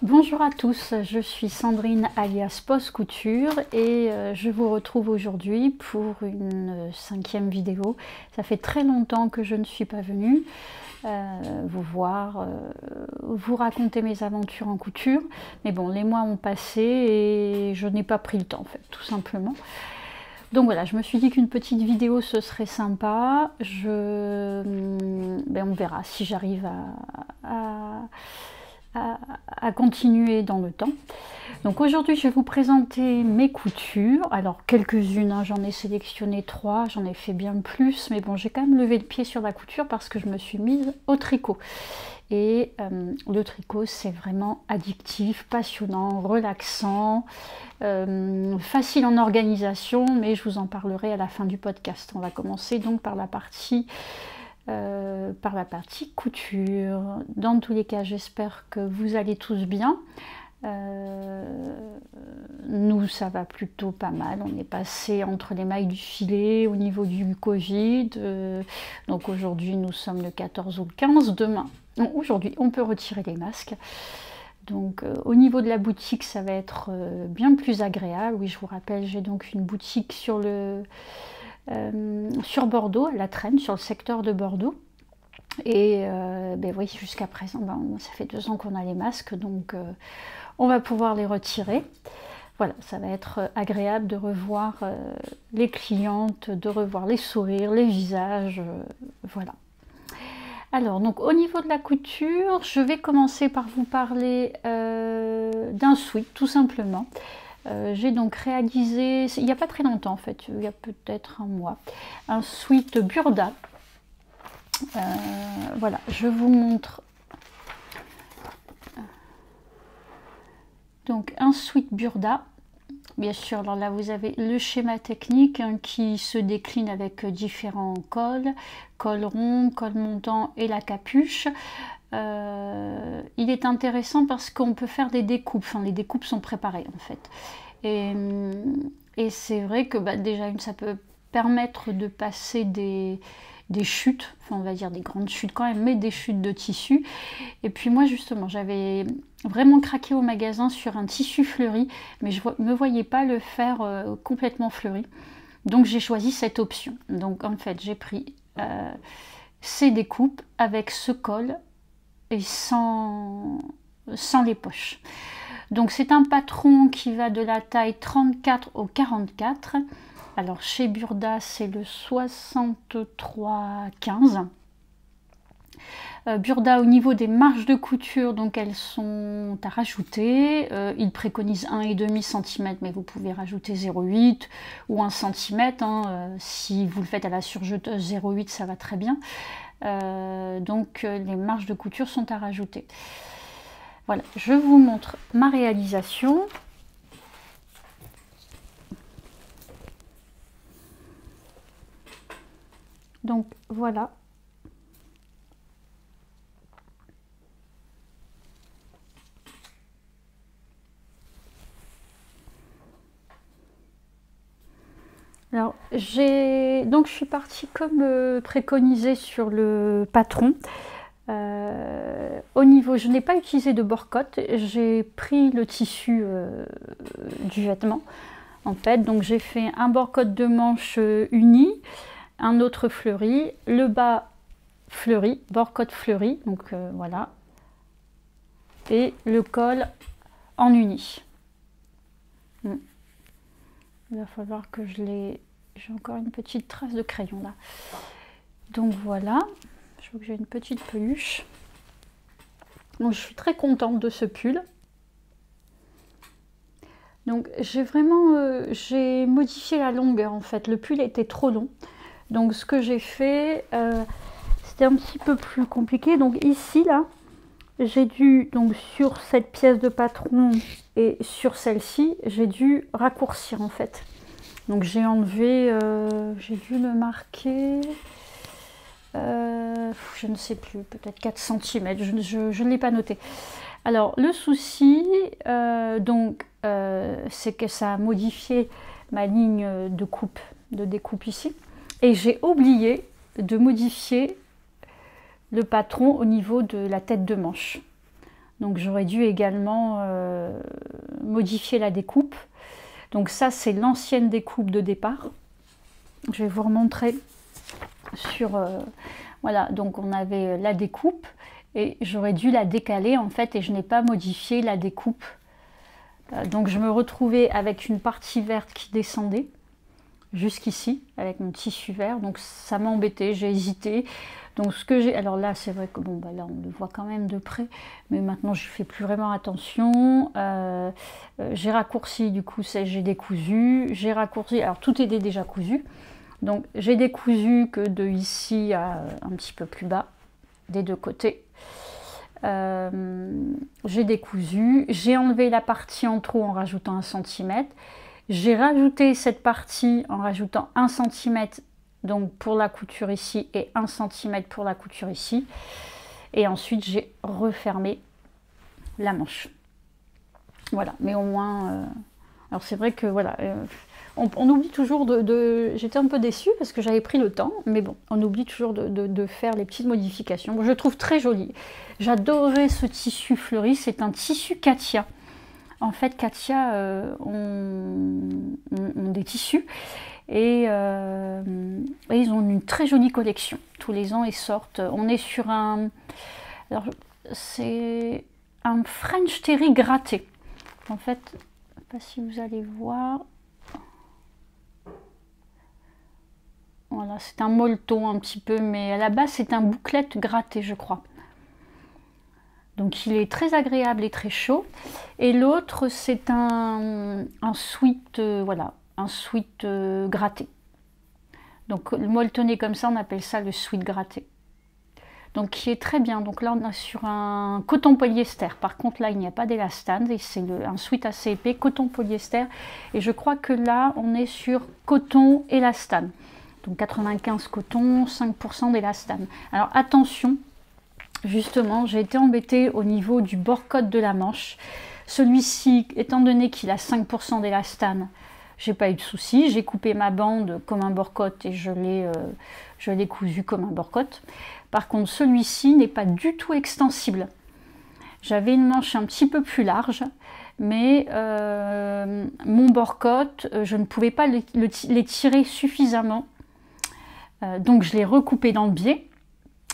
Bonjour à tous, je suis Sandrine alias Post Couture et je vous retrouve aujourd'hui pour une 5e vidéo. Ça fait très longtemps que je ne suis pas venue vous voir, vous raconter mes aventures en couture. Mais bon, les mois ont passé et je n'ai pas pris le temps en fait, tout simplement. Donc voilà, je me suis dit qu'une petite vidéo ce serait sympa. On verra si j'arrive à continuer dans le temps. Donc aujourd'hui je vais vous présenter mes coutures, alors quelques-unes, hein, j'en ai sélectionné 3, j'en ai fait bien plus, mais bon j'ai quand même levé le pied sur la couture parce que je me suis mise au tricot. Et le tricot c'est vraiment addictif, passionnant, relaxant, facile en organisation, mais je vous en parlerai à la fin du podcast. On va commencer donc par la partie couture. Dans tous les cas, j'espère que vous allez tous bien. Nous, ça va plutôt pas mal. On est passé entre les mailles du filet au niveau du Covid. Donc aujourd'hui, nous sommes le 14 ou le 15. Demain, aujourd'hui, on peut retirer les masques. Donc au niveau de la boutique, ça va être bien plus agréable. Oui, je vous rappelle, j'ai donc une boutique sur Bordeaux, à la Traîne, sur le secteur de Bordeaux. Et oui, jusqu'à présent, ça fait 2 ans qu'on a les masques, donc on va pouvoir les retirer. Voilà, ça va être agréable de revoir les clientes, de revoir les sourires, les visages, voilà. Alors, donc au niveau de la couture, je vais commencer par vous parler d'un sweat, tout simplement. J'ai donc réalisé, il n'y a pas très longtemps en fait, il y a peut-être un mois, un sweat Burda. Voilà, je vous montre. Donc un sweat Burda. Bien sûr, alors là vous avez le schéma technique hein, qui se décline avec différents cols, col rond, col montant et la capuche. Il est intéressant parce qu'on peut faire des découpes, enfin les découpes sont préparées en fait. Et c'est vrai que déjà ça peut permettre de passer des chutes, enfin on va dire des grandes chutes quand même, mais des chutes de tissu. Et puis moi justement j'avais vraiment craqué au magasin sur un tissu fleuri, mais je ne me voyais pas le faire complètement fleuri. Donc j'ai choisi cette option. Donc en fait j'ai pris ces découpes avec ce col et sans les poches. Donc c'est un patron qui va de la taille 34 au 44. Alors chez Burda c'est le 63-15. Burda au niveau des marges de couture, donc elles sont à rajouter. Il préconise 1,5 cm, mais vous pouvez rajouter 0,8 ou 1 cm. Si vous le faites à la surjeteuse 0,8 ça va très bien. Donc les marges de couture sont à rajouter. Voilà, je vous montre ma réalisation. Donc voilà. Alors je suis partie comme préconisé sur le patron. Au niveau, je n'ai pas utilisé de bord-cotte, j'ai pris le tissu du vêtement en fait, donc j'ai fait un bord-cotte de manche uni, un autre fleuri, le bas fleuri, bord-cotte fleuri, donc voilà, et le col en uni. Il va falloir que j'ai encore une petite trace de crayon là. Donc voilà, je vois que j'ai une petite peluche. Donc je suis très contente de ce pull. Donc j'ai modifié la longueur en fait. Le pull était trop long. Donc ce que j'ai fait, c'était un petit peu plus compliqué. Donc ici là, j'ai dû, donc sur cette pièce de patron et sur celle-ci, j'ai dû raccourcir en fait. Donc j'ai enlevé, j'ai dû le marquer, je ne sais plus, peut-être 4 cm, je ne l'ai pas noté. Alors le souci, c'est que ça a modifié ma ligne de découpe ici. Et j'ai oublié de modifier le patron au niveau de la tête de manche. Donc j'aurais dû également modifier la découpe. Donc ça, c'est l'ancienne découpe de départ. Je vais vous remontrer sur... voilà, donc on avait la découpe et j'aurais dû la décaler en fait et je n'ai pas modifié la découpe. Donc je me retrouvais avec une partie verte qui descendait jusqu'ici avec mon tissu vert, donc ça m'a embêté, j'ai hésité. Donc ce que j'ai, alors là c'est vrai que bon bah là on le voit quand même de près, mais maintenant je fais plus vraiment attention. J'ai raccourci, du coup j'ai décousu, j'ai raccourci, alors tout était déjà cousu, donc j'ai décousu que de ici à un petit peu plus bas des deux côtés. J'ai décousu, j'ai enlevé la partie en trop en rajoutant 1 cm. J'ai rajouté cette partie en rajoutant 1 cm donc pour la couture ici et 1 cm pour la couture ici. Et ensuite j'ai refermé la manche. Voilà, mais au moins... alors c'est vrai que voilà, on oublie toujours J'étais un peu déçue parce que j'avais pris le temps, mais bon, on oublie toujours de faire les petites modifications. Bon, je le trouve très joli. J'adorais ce tissu fleuri, c'est un tissu Katia. En fait, Katia ont des tissus et ils ont une très jolie collection. Tous les ans, ils sortent. On est sur un... Alors, c'est un French Terry gratté. En fait, je ne sais pas si vous allez voir. Voilà, c'est un molleton un petit peu, mais à la base, c'est un bouclette gratté, je crois. Donc il est très agréable et très chaud. Et l'autre c'est un sweat, voilà, un sweat gratté. Donc le molletonné comme ça, on appelle ça le sweat gratté. Donc qui est très bien. Donc là on est sur un coton polyester. Par contre là il n'y a pas d'élastane et c'est un sweat assez épais, coton polyester. Et je crois que là on est sur coton élastane. Donc 95 coton, 5% d'élastane. Alors attention. Justement, j'ai été embêtée au niveau du bord-côte de la manche. Celui-ci, étant donné qu'il a 5% d'élastane, j'ai pas eu de souci. J'ai coupé ma bande comme un bord-côte et je l'ai cousu comme un bord-côte. Par contre, celui-ci n'est pas du tout extensible. J'avais une manche un petit peu plus large, mais mon bord-côte, je ne pouvais pas les tirer suffisamment. Donc je l'ai recoupé dans le biais.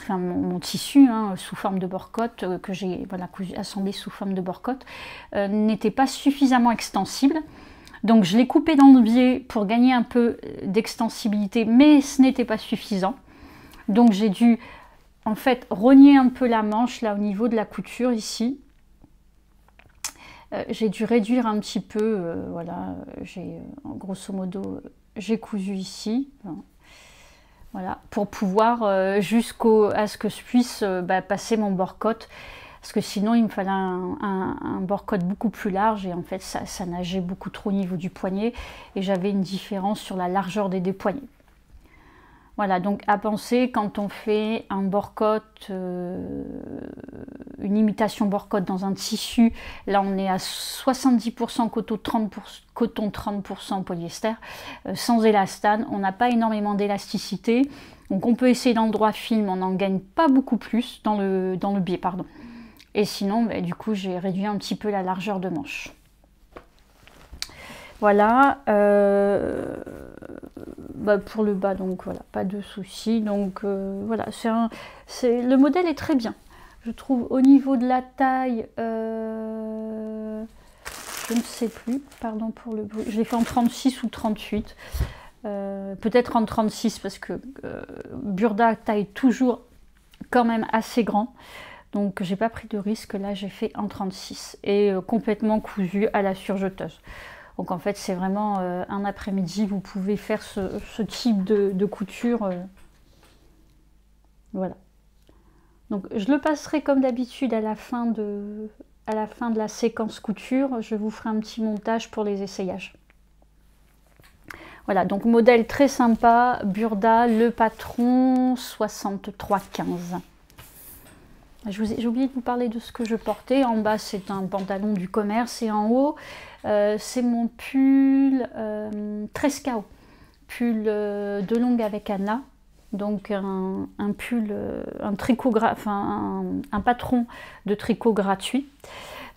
Enfin, mon tissu hein, sous forme de bord-côte que j'ai voilà, assemblé sous forme de bord-côte n'était pas suffisamment extensible. Donc je l'ai coupé dans le biais pour gagner un peu d'extensibilité, mais ce n'était pas suffisant. Donc j'ai dû en fait rogner un peu la manche là au niveau de la couture ici. J'ai dû réduire un petit peu, voilà, grosso modo j'ai cousu ici. Voilà, pour pouvoir jusqu'à ce que je puisse passer mon bord-côte, parce que sinon il me fallait un bord-côte beaucoup plus large et en fait ça nageait beaucoup trop au niveau du poignet et j'avais une différence sur la largeur des deux poignets. Voilà, donc à penser quand on fait un bord-côte, une imitation bord-côte dans un tissu, là on est à 70% coton, 30% polyester, sans élastane, on n'a pas énormément d'élasticité, donc on peut essayer dans le droit film, on n'en gagne pas beaucoup plus, dans le biais, pardon. Et sinon, du coup, j'ai réduit un petit peu la largeur de manche. Voilà, pour le bas, donc voilà, pas de souci. Donc voilà, le modèle est très bien. Je trouve au niveau de la taille, je ne sais plus, pardon pour le bruit, je l'ai fait en 36 ou 38, peut-être en 36 parce que Burda taille toujours quand même assez grand. Donc j'ai pas pris de risque, là j'ai fait en 36 et complètement cousu à la surjeteuse. Donc en fait c'est vraiment un après-midi, vous pouvez faire ce type de couture. Voilà. Donc je le passerai comme d'habitude à la fin de la séquence couture. Je vous ferai un petit montage pour les essayages. Voilà, donc modèle très sympa, Burda, le patron 6315. J'ai oublié de vous parler de ce que je portais. En bas, c'est un pantalon du commerce et en haut, c'est mon pull Trescao. Pull de longue avec Anna. donc un pull, un tricot, enfin un patron de tricot gratuit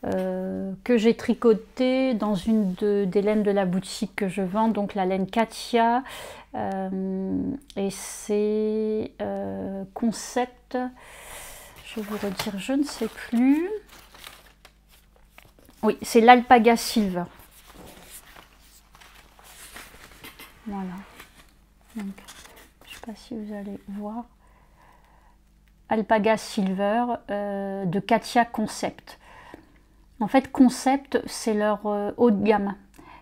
que j'ai tricoté dans une des laines de la boutique que je vends, donc la laine Katia, et c'est concept, je vais vous redire, je ne sais plus, oui, c'est l'Alpaga Silver. Voilà, donc je ne sais pas si vous allez voir, Alpaga Silver de Katia Concept. En fait, Concept, c'est leur haut de gamme.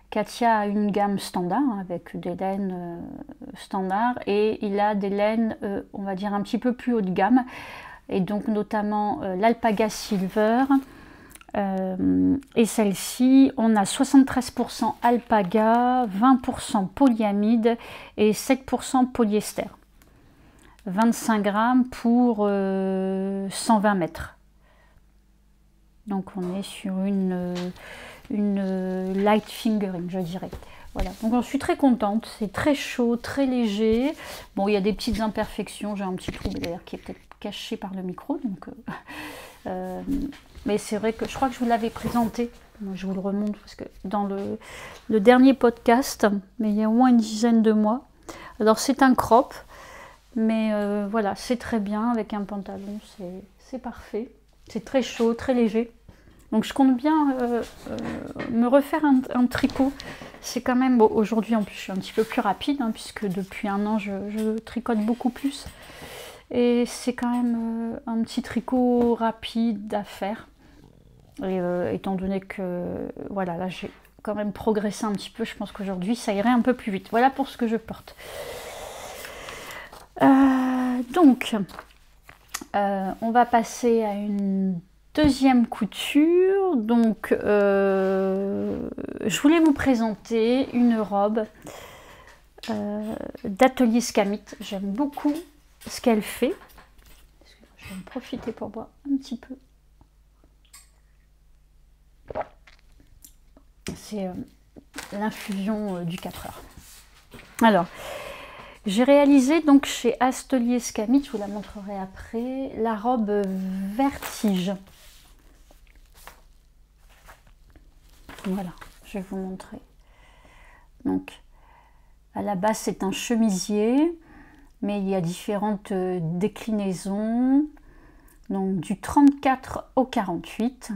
Katia a une gamme standard avec des laines standards, et il a des laines, on va dire, un petit peu plus haut de gamme, et donc notamment l'Alpaga Silver. Et celle-ci, on a 73% alpaga, 20% polyamide et 7% polyester. 25 grammes pour 120 mètres. Donc on est sur une light fingering, je dirais. Voilà, donc j'en suis très contente, c'est très chaud, très léger. Bon, il y a des petites imperfections, j'ai un petit trou d'ailleurs qui est peut-être caché par le micro, donc mais c'est vrai que je crois que je vous l'avais présenté. Moi, je vous le remonte parce que dans le dernier podcast, mais il y a au moins une dizaine de mois. Alors c'est un crop, mais voilà, c'est très bien avec un pantalon, c'est parfait. C'est très chaud, très léger. Donc je compte bien me refaire un tricot. C'est quand même, bon, aujourd'hui en plus je suis un petit peu plus rapide, hein, puisque depuis un an je tricote beaucoup plus. Et c'est quand même un petit tricot rapide à faire. Et étant donné que, voilà, là j'ai quand même progressé un petit peu, je pense qu'aujourd'hui ça irait un peu plus vite. Voilà pour ce que je porte. Donc, on va passer à une deuxième couture. Donc, je voulais vous présenter une robe d'Atelier Scamit. J'aime beaucoup ce qu'elle fait. Je vais en profiter pour boire un petit peu. C'est l'infusion du 4 heures. Alors, j'ai réalisé donc chez Atelier Scamit, je vous la montrerai après, la robe Vertige. Voilà, je vais vous montrer. Donc, à la base, c'est un chemisier, mais il y a différentes déclinaisons. Donc, du 34 au 48.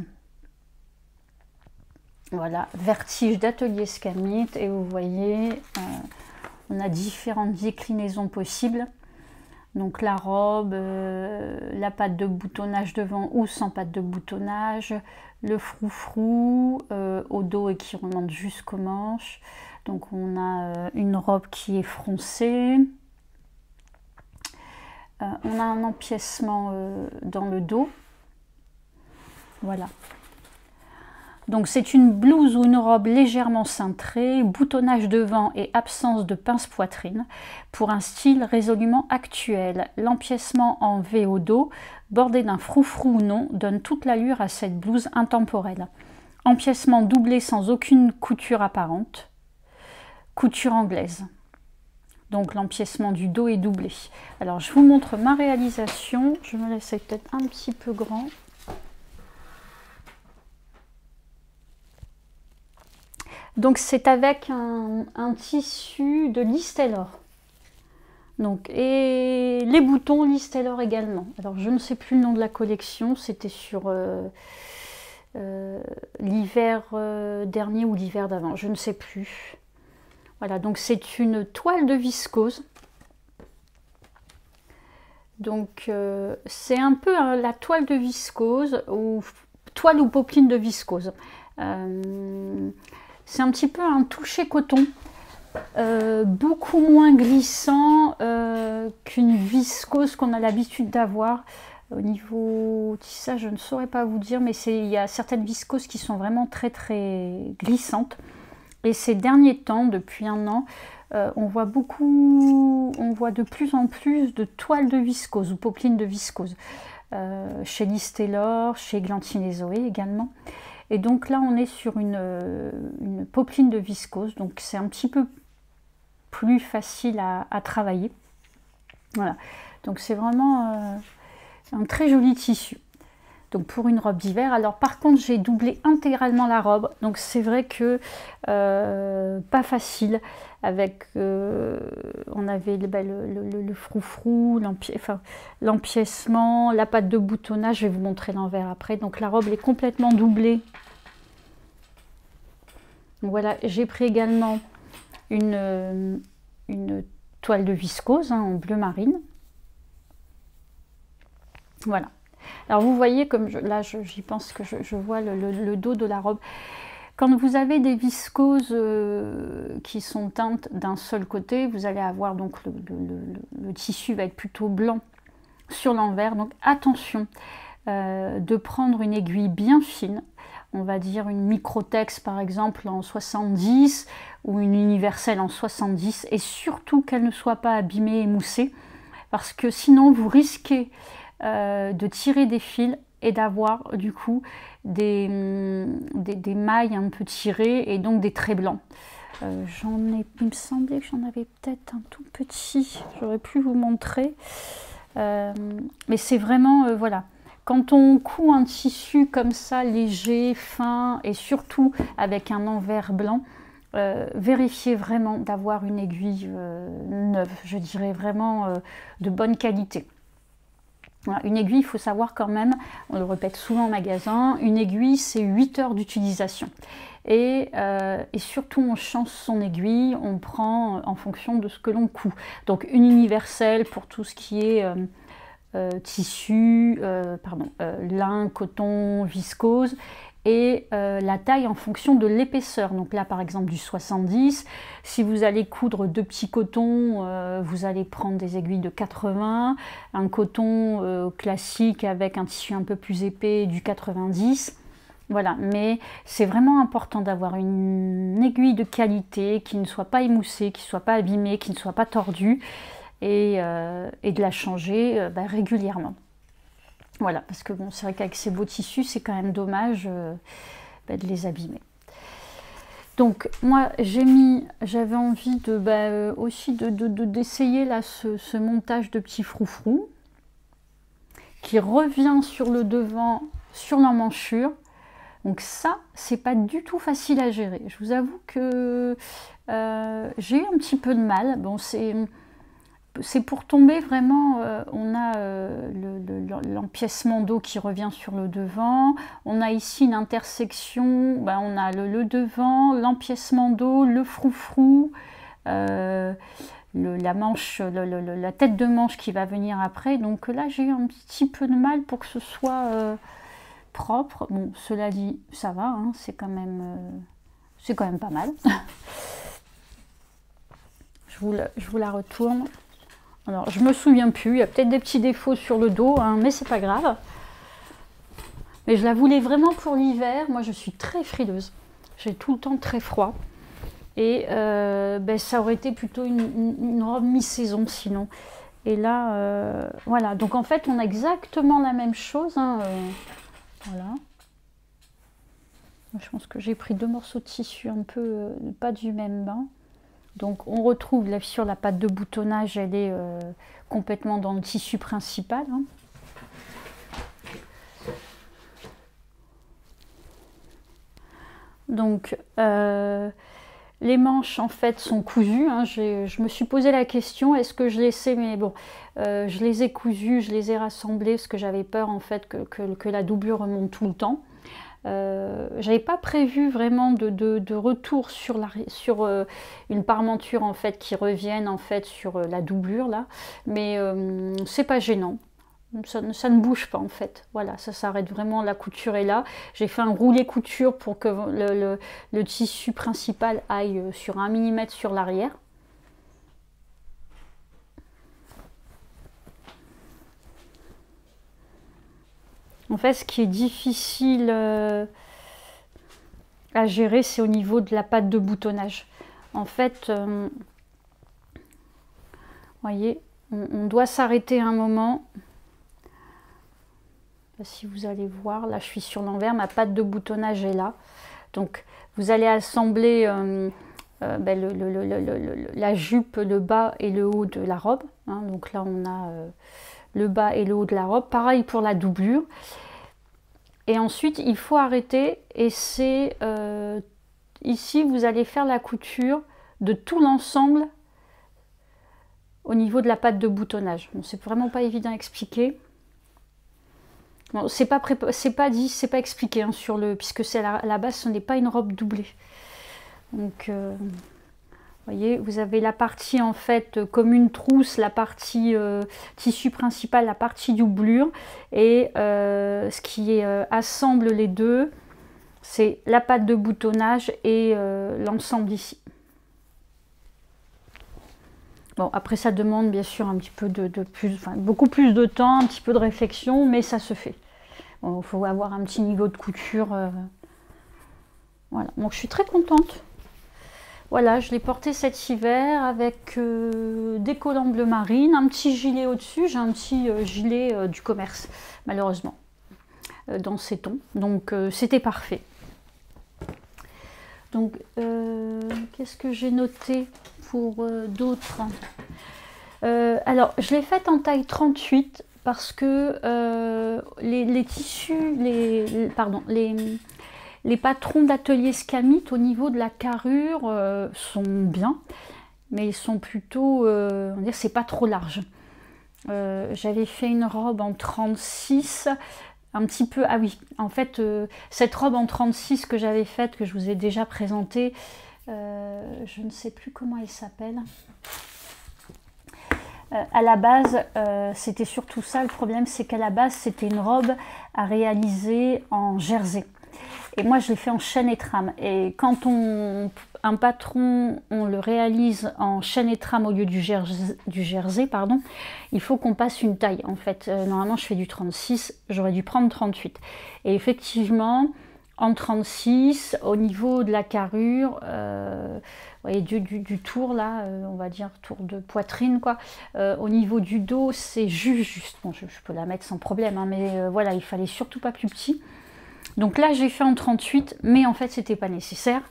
Voilà, Vertige d'Atelier Scamit. Et vous voyez, on a différentes déclinaisons possibles. Donc la robe, la patte de boutonnage devant ou sans patte de boutonnage, le froufrou au dos et qui remonte jusqu'aux manches. Donc on a une robe qui est froncée. On a un empiècement dans le dos. Voilà. Donc c'est une blouse ou une robe légèrement cintrée, boutonnage devant et absence de pince-poitrine pour un style résolument actuel. L'empiècement en V au dos, bordé d'un froufrou ou non, donne toute l'allure à cette blouse intemporelle. Empiècement doublé sans aucune couture apparente. Couture anglaise. Donc l'empiècement du dos est doublé. Alors je vous montre ma réalisation. Je me laisse peut-être un petit peu grand. Donc c'est avec un tissu de Listelor. Donc, et les boutons Listelor également. Alors je ne sais plus le nom de la collection, c'était sur l'hiver dernier ou l'hiver d'avant, je ne sais plus. Voilà, donc c'est une toile de viscose. Donc c'est un peu la toile de viscose, ou toile ou popeline de viscose. C'est un petit peu un toucher coton, beaucoup moins glissant qu'une viscose qu'on a l'habitude d'avoir. Au niveau tissage, je ne saurais pas vous dire, mais il y a certaines viscoses qui sont vraiment très très glissantes. Et ces derniers temps, depuis un an, on voit de plus en plus de toiles de viscose ou popelines de viscose. Chez Listelor, chez Glantine et Zoé également. Et donc là, on est sur une popeline de viscose, donc c'est un petit peu plus facile à travailler. Voilà, donc c'est vraiment un très joli tissu. Donc pour une robe d'hiver. Alors par contre j'ai doublé intégralement la robe, donc c'est vrai que pas facile avec on avait le froufrou, l'empiècement, la patte de boutonnage. Je vais vous montrer l'envers après. Donc la robe est complètement doublée. Donc voilà, j'ai pris également une toile de viscose en bleu marine. Voilà. Alors vous voyez, comme là j'y pense que je vois le dos de la robe. Quand vous avez des viscoses qui sont teintes d'un seul côté, vous allez avoir donc le tissu va être plutôt blanc sur l'envers. Donc attention de prendre une aiguille bien fine. On va dire une Microtex par exemple en 70 ou une universelle en 70. Et surtout qu'elle ne soit pas abîmée et moussée. Parce que sinon vous risquez de tirer des fils et d'avoir du coup des mailles un peu tirées et donc des traits blancs. Il me semblait que j'en avais peut-être un tout petit, j'aurais pu vous montrer. Mais c'est vraiment, voilà, quand on coud un tissu comme ça, léger, fin et surtout avec un envers blanc, vérifiez vraiment d'avoir une aiguille neuve, je dirais vraiment de bonne qualité. Voilà, une aiguille, il faut savoir quand même, on le répète souvent en magasin, une aiguille c'est 8 heures d'utilisation. Et surtout on change son aiguille, on prend en fonction de ce que l'on coud. Donc une universelle pour tout ce qui est tissu, lin, coton, viscose. Et la taille en fonction de l'épaisseur. Donc là par exemple du 70, si vous allez coudre 2 petits cotons, vous allez prendre des aiguilles de 80, un coton classique avec un tissu un peu plus épais du 90. Voilà, mais c'est vraiment important d'avoir une aiguille de qualité qui ne soit pas émoussée, qui ne soit pas abîmée, qui ne soit pas tordue et de la changer régulièrement. Voilà, parce que bon, c'est vrai qu'avec ces beaux tissus, c'est quand même dommage de les abîmer. Donc moi, j'avais envie aussi d'essayer là ce montage de petits froufrous qui revient sur le devant, sur l'emmanchure. Donc ça, c'est pas du tout facile à gérer. Je vous avoue que j'ai eu un petit peu de mal. Bon, c'est pour tomber vraiment, on a l'empiècement d'eau qui revient sur le devant, on a ici une intersection, on a le devant, l'empiècement d'eau, le froufrou, la tête de manche qui va venir après. Donc là j'ai eu un petit peu de mal pour que ce soit propre. Bon, cela dit, ça va, hein, c'est quand même pas mal. Je vous la retourne. Alors, je me souviens plus, il y a peut-être des petits défauts sur le dos, hein, mais c'est pas grave. Mais je la voulais vraiment pour l'hiver. Moi, je suis très frileuse. J'ai tout le temps très froid. Et ça aurait été plutôt une robe mi-saison sinon. Et là, voilà. Donc en fait, on a exactement la même chose. Hein, voilà. Je pense que j'ai pris 2 morceaux de tissu un peu pas du même bain. Donc on retrouve là sur la patte de boutonnage, elle est complètement dans le tissu principal. Hein. Donc les manches en fait sont cousues. Hein. Je me suis posé la question, est-ce que je laissais, mais bon, je les ai cousues, je les ai rassemblées parce que j'avais peur en fait que la doublure remonte tout le temps. J'avais pas prévu vraiment de retour sur une parmenture en fait qui revienne en fait sur la doublure là, mais c'est pas gênant, ça ne bouge pas en fait. Voilà, ça s'arrête vraiment, la couture est là. J'ai fait un roulé couture pour que le tissu principal aille sur 1 mm sur l'arrière. En fait, ce qui est difficile à gérer, c'est au niveau de la patte de boutonnage. En fait, vous voyez, on doit s'arrêter un moment. Si vous allez voir, là je suis sur l'envers, ma patte de boutonnage est là. Donc vous allez assembler ben, la jupe, le bas et le haut de la robe. Hein. Donc là, on a le bas et le haut de la robe. Pareil pour la doublure. Et ensuite, il faut arrêter. Et c'est ici, vous allez faire la couture de tout l'ensemble au niveau de la patte de boutonnage. Bon, c'est vraiment pas évident à expliquer. Bon, c'est pas dit, c'est pas expliqué hein, sur le, puisque c'est à la base, ce n'est pas une robe doublée. Donc, vous voyez, vous avez la partie en fait comme une trousse, la partie tissu principal, la partie doublure, et ce qui assemble les deux, c'est la patte de boutonnage et l'ensemble ici. Bon, après ça demande bien sûr un petit peu de plus, enfin, beaucoup plus de temps, un petit peu de réflexion, mais ça se fait. Bon, il faut avoir un petit niveau de couture. Voilà, donc je suis très contente. Voilà, je l'ai porté cet hiver avec des collants bleu marine, un petit gilet au-dessus. J'ai un petit gilet du commerce, malheureusement, dans ces tons. Donc c'était parfait. Donc, qu'est-ce que j'ai noté pour d'autres? Alors, je l'ai faite en taille 38 parce que les tissus, les patrons d'atelier Scamit au niveau de la carrure sont bien, mais ils sont plutôt, on va dire, c'est pas trop large. J'avais fait une robe en 36, un petit peu, ah oui, en fait, cette robe en 36 que j'avais faite, que je vous ai déjà présentée, je ne sais plus comment elle s'appelle. À la base, c'était surtout ça, le problème, c'est qu'à la base, c'était une robe à réaliser en jersey. Et moi, je l'ai fait en chaîne et trame. Et quand un patron, on le réalise en chaîne et trame au lieu du jersey, pardon, il faut qu'on passe une taille. En fait, normalement, je fais du 36, j'aurais dû prendre 38. Et effectivement, en 36, au niveau de la carrure, vous voyez, du tour, là, on va dire tour de poitrine, quoi. Au niveau du dos, c'est juste. Bon, je peux la mettre sans problème, hein, mais voilà, il fallait surtout pas plus petit. Donc là, j'ai fait en 38, mais en fait, c'était pas nécessaire,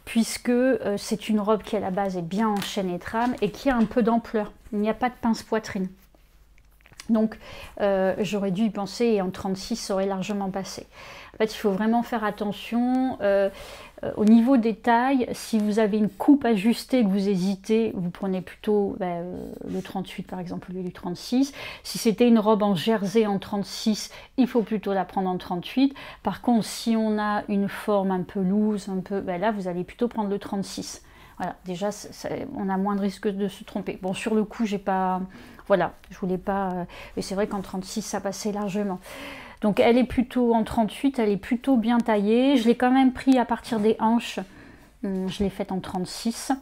puisque c'est une robe qui, à la base, est bien en chaîne et trame et qui a un peu d'ampleur. Il n'y a pas de pince poitrine. Donc, j'aurais dû y penser et en 36, ça aurait largement passé. En fait, il faut vraiment faire attention. Au niveau des tailles, si vous avez une coupe ajustée, que vous hésitez, vous prenez plutôt le 38 par exemple au lieu du 36. Si c'était une robe en jersey en 36, il faut plutôt la prendre en 38. Par contre, si on a une forme un peu loose, là vous allez plutôt prendre le 36. Voilà, déjà on a moins de risque de se tromper. Bon, sur le coup, j'ai pas, voilà, je voulais pas, mais c'est vrai qu'en 36 ça passait largement. Donc elle est plutôt en 38, elle est plutôt bien taillée. Je l'ai quand même pris à partir des hanches. Je l'ai faite en 36.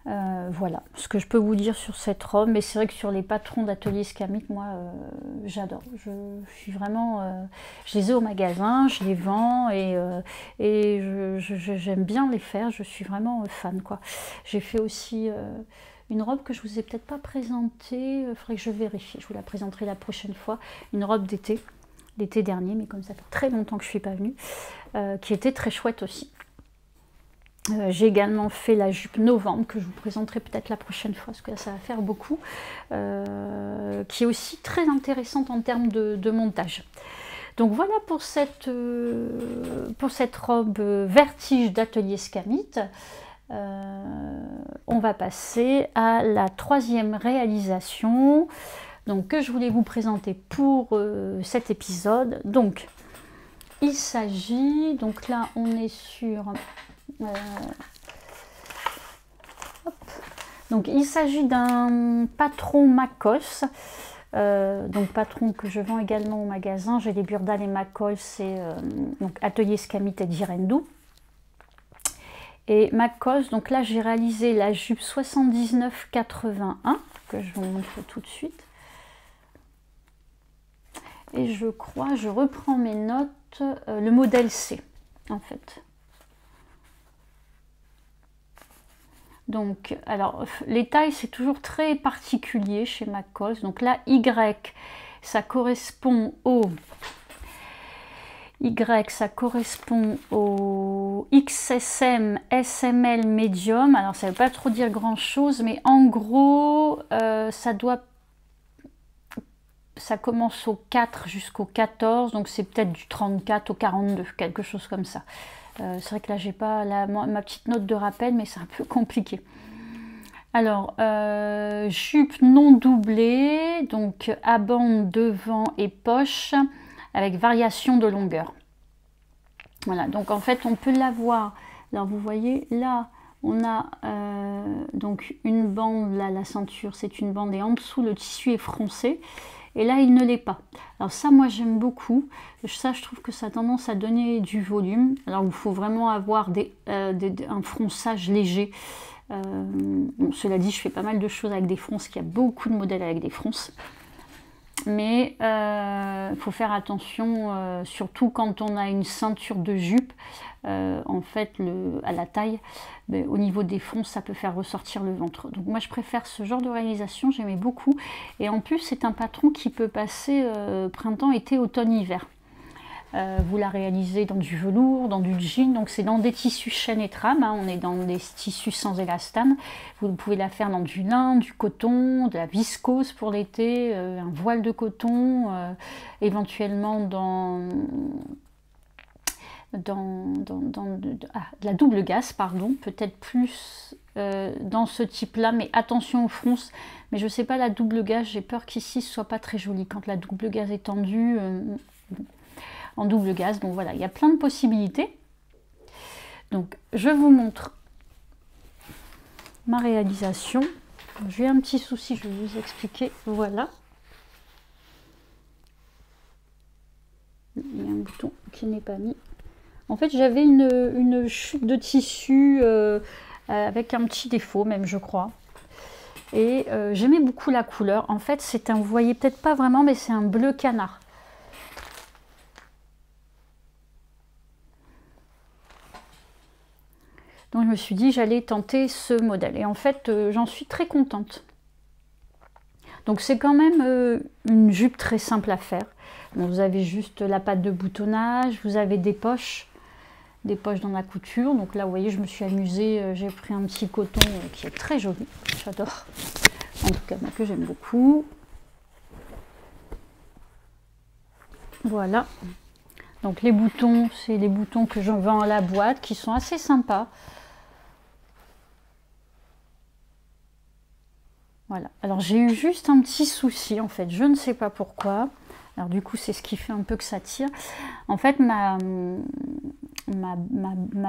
Voilà ce que je peux vous dire sur cette robe. Mais c'est vrai que sur les patrons d'atelier Scamit, moi j'adore. Je suis vraiment... je les ai au magasin, je les vends et j'aime bien les faire. Je suis vraiment fan, quoi. J'ai fait aussi... une robe que je vous ai peut-être pas présentée, il faudrait que je vérifie, je vous la présenterai la prochaine fois, une robe d'été, l'été dernier, mais comme ça fait très longtemps que je suis pas venue, qui était très chouette aussi. J'ai également fait la jupe novembre, que je vous présenterai peut-être la prochaine fois, parce que là, ça va faire beaucoup, qui est aussi très intéressante en termes de montage. Donc voilà pour cette robe Vertige d'atelier Scamit. On va passer à la troisième réalisation donc, que je voulais vous présenter pour cet épisode. Donc il s'agit, donc là on est sur donc il s'agit d'un patron Macos, donc patron que je vends également au magasin. J'ai des Burdal et Macos, c'est donc atelier Scamit et Direndou. Et Macos, donc là j'ai réalisé la jupe 79,81 que je vous montre tout de suite. Et je crois, je reprends mes notes, le modèle C en fait. Donc, alors les tailles c'est toujours très particulier chez Macos. Donc là Y, ça correspond au XSM, SML médium. Alors ça ne veut pas trop dire grand chose, mais en gros ça commence au 4 jusqu'au 14, donc c'est peut-être du 34 au 42, quelque chose comme ça. C'est vrai que là j'ai pas ma petite note de rappel, mais c'est un peu compliqué. Alors, jupe non doublée, donc à bande devant et poche, avec variation de longueur. Voilà, donc en fait on peut l'avoir. Alors vous voyez là, on a donc une bande, là la ceinture c'est une bande et en dessous le tissu est froncé. Et là il ne l'est pas. Alors ça moi j'aime beaucoup. Ça je trouve que ça a tendance à donner du volume. Alors il faut vraiment avoir un fronçage léger. Bon, cela dit je fais pas mal de choses avec des fronces, il y a beaucoup de modèles avec des fronces. Mais il faut faire attention, surtout quand on a une ceinture de jupe, en fait à la taille, au niveau des fronces ça peut faire ressortir le ventre. Donc moi je préfère ce genre de réalisation, j'aimais beaucoup. Et en plus c'est un patron qui peut passer printemps, été, automne, hiver. Vous la réalisez dans du velours, dans du jean, donc c'est dans des tissus chaîne et trame, hein, on est dans des tissus sans élastane. Vous pouvez la faire dans du lin, du coton, de la viscose pour l'été, un voile de coton, éventuellement de la double gaze, pardon, peut-être plus dans ce type-là, mais attention aux fronces. Mais je sais pas, la double gaze, j'ai peur qu'ici ce soit pas très joli quand la double gaze est tendue. En double gaze, donc voilà, il y a plein de possibilités. Donc je vous montre ma réalisation. J'ai un petit souci, je vais vous expliquer. Voilà, il y a un bouton qui n'est pas mis. En fait j'avais une chute de tissu avec un petit défaut même je crois. Et j'aimais beaucoup la couleur. En fait c'est un, vous voyez peut-être pas vraiment, mais c'est un bleu canard. Donc je me suis dit j'allais tenter ce modèle. Et en fait j'en suis très contente. Donc c'est quand même une jupe très simple à faire. Donc, vous avez juste la patte de boutonnage, vous avez des poches dans la couture. Donc là vous voyez je me suis amusée, j'ai pris un petit coton qui est très joli, j'adore. En tout cas que j'aime beaucoup. Voilà. Donc les boutons, c'est les boutons que je vends à la boîte qui sont assez sympas. Voilà, alors j'ai eu juste un petit souci en fait, je ne sais pas pourquoi. Alors du coup c'est ce qui fait un peu que ça tire. En fait ma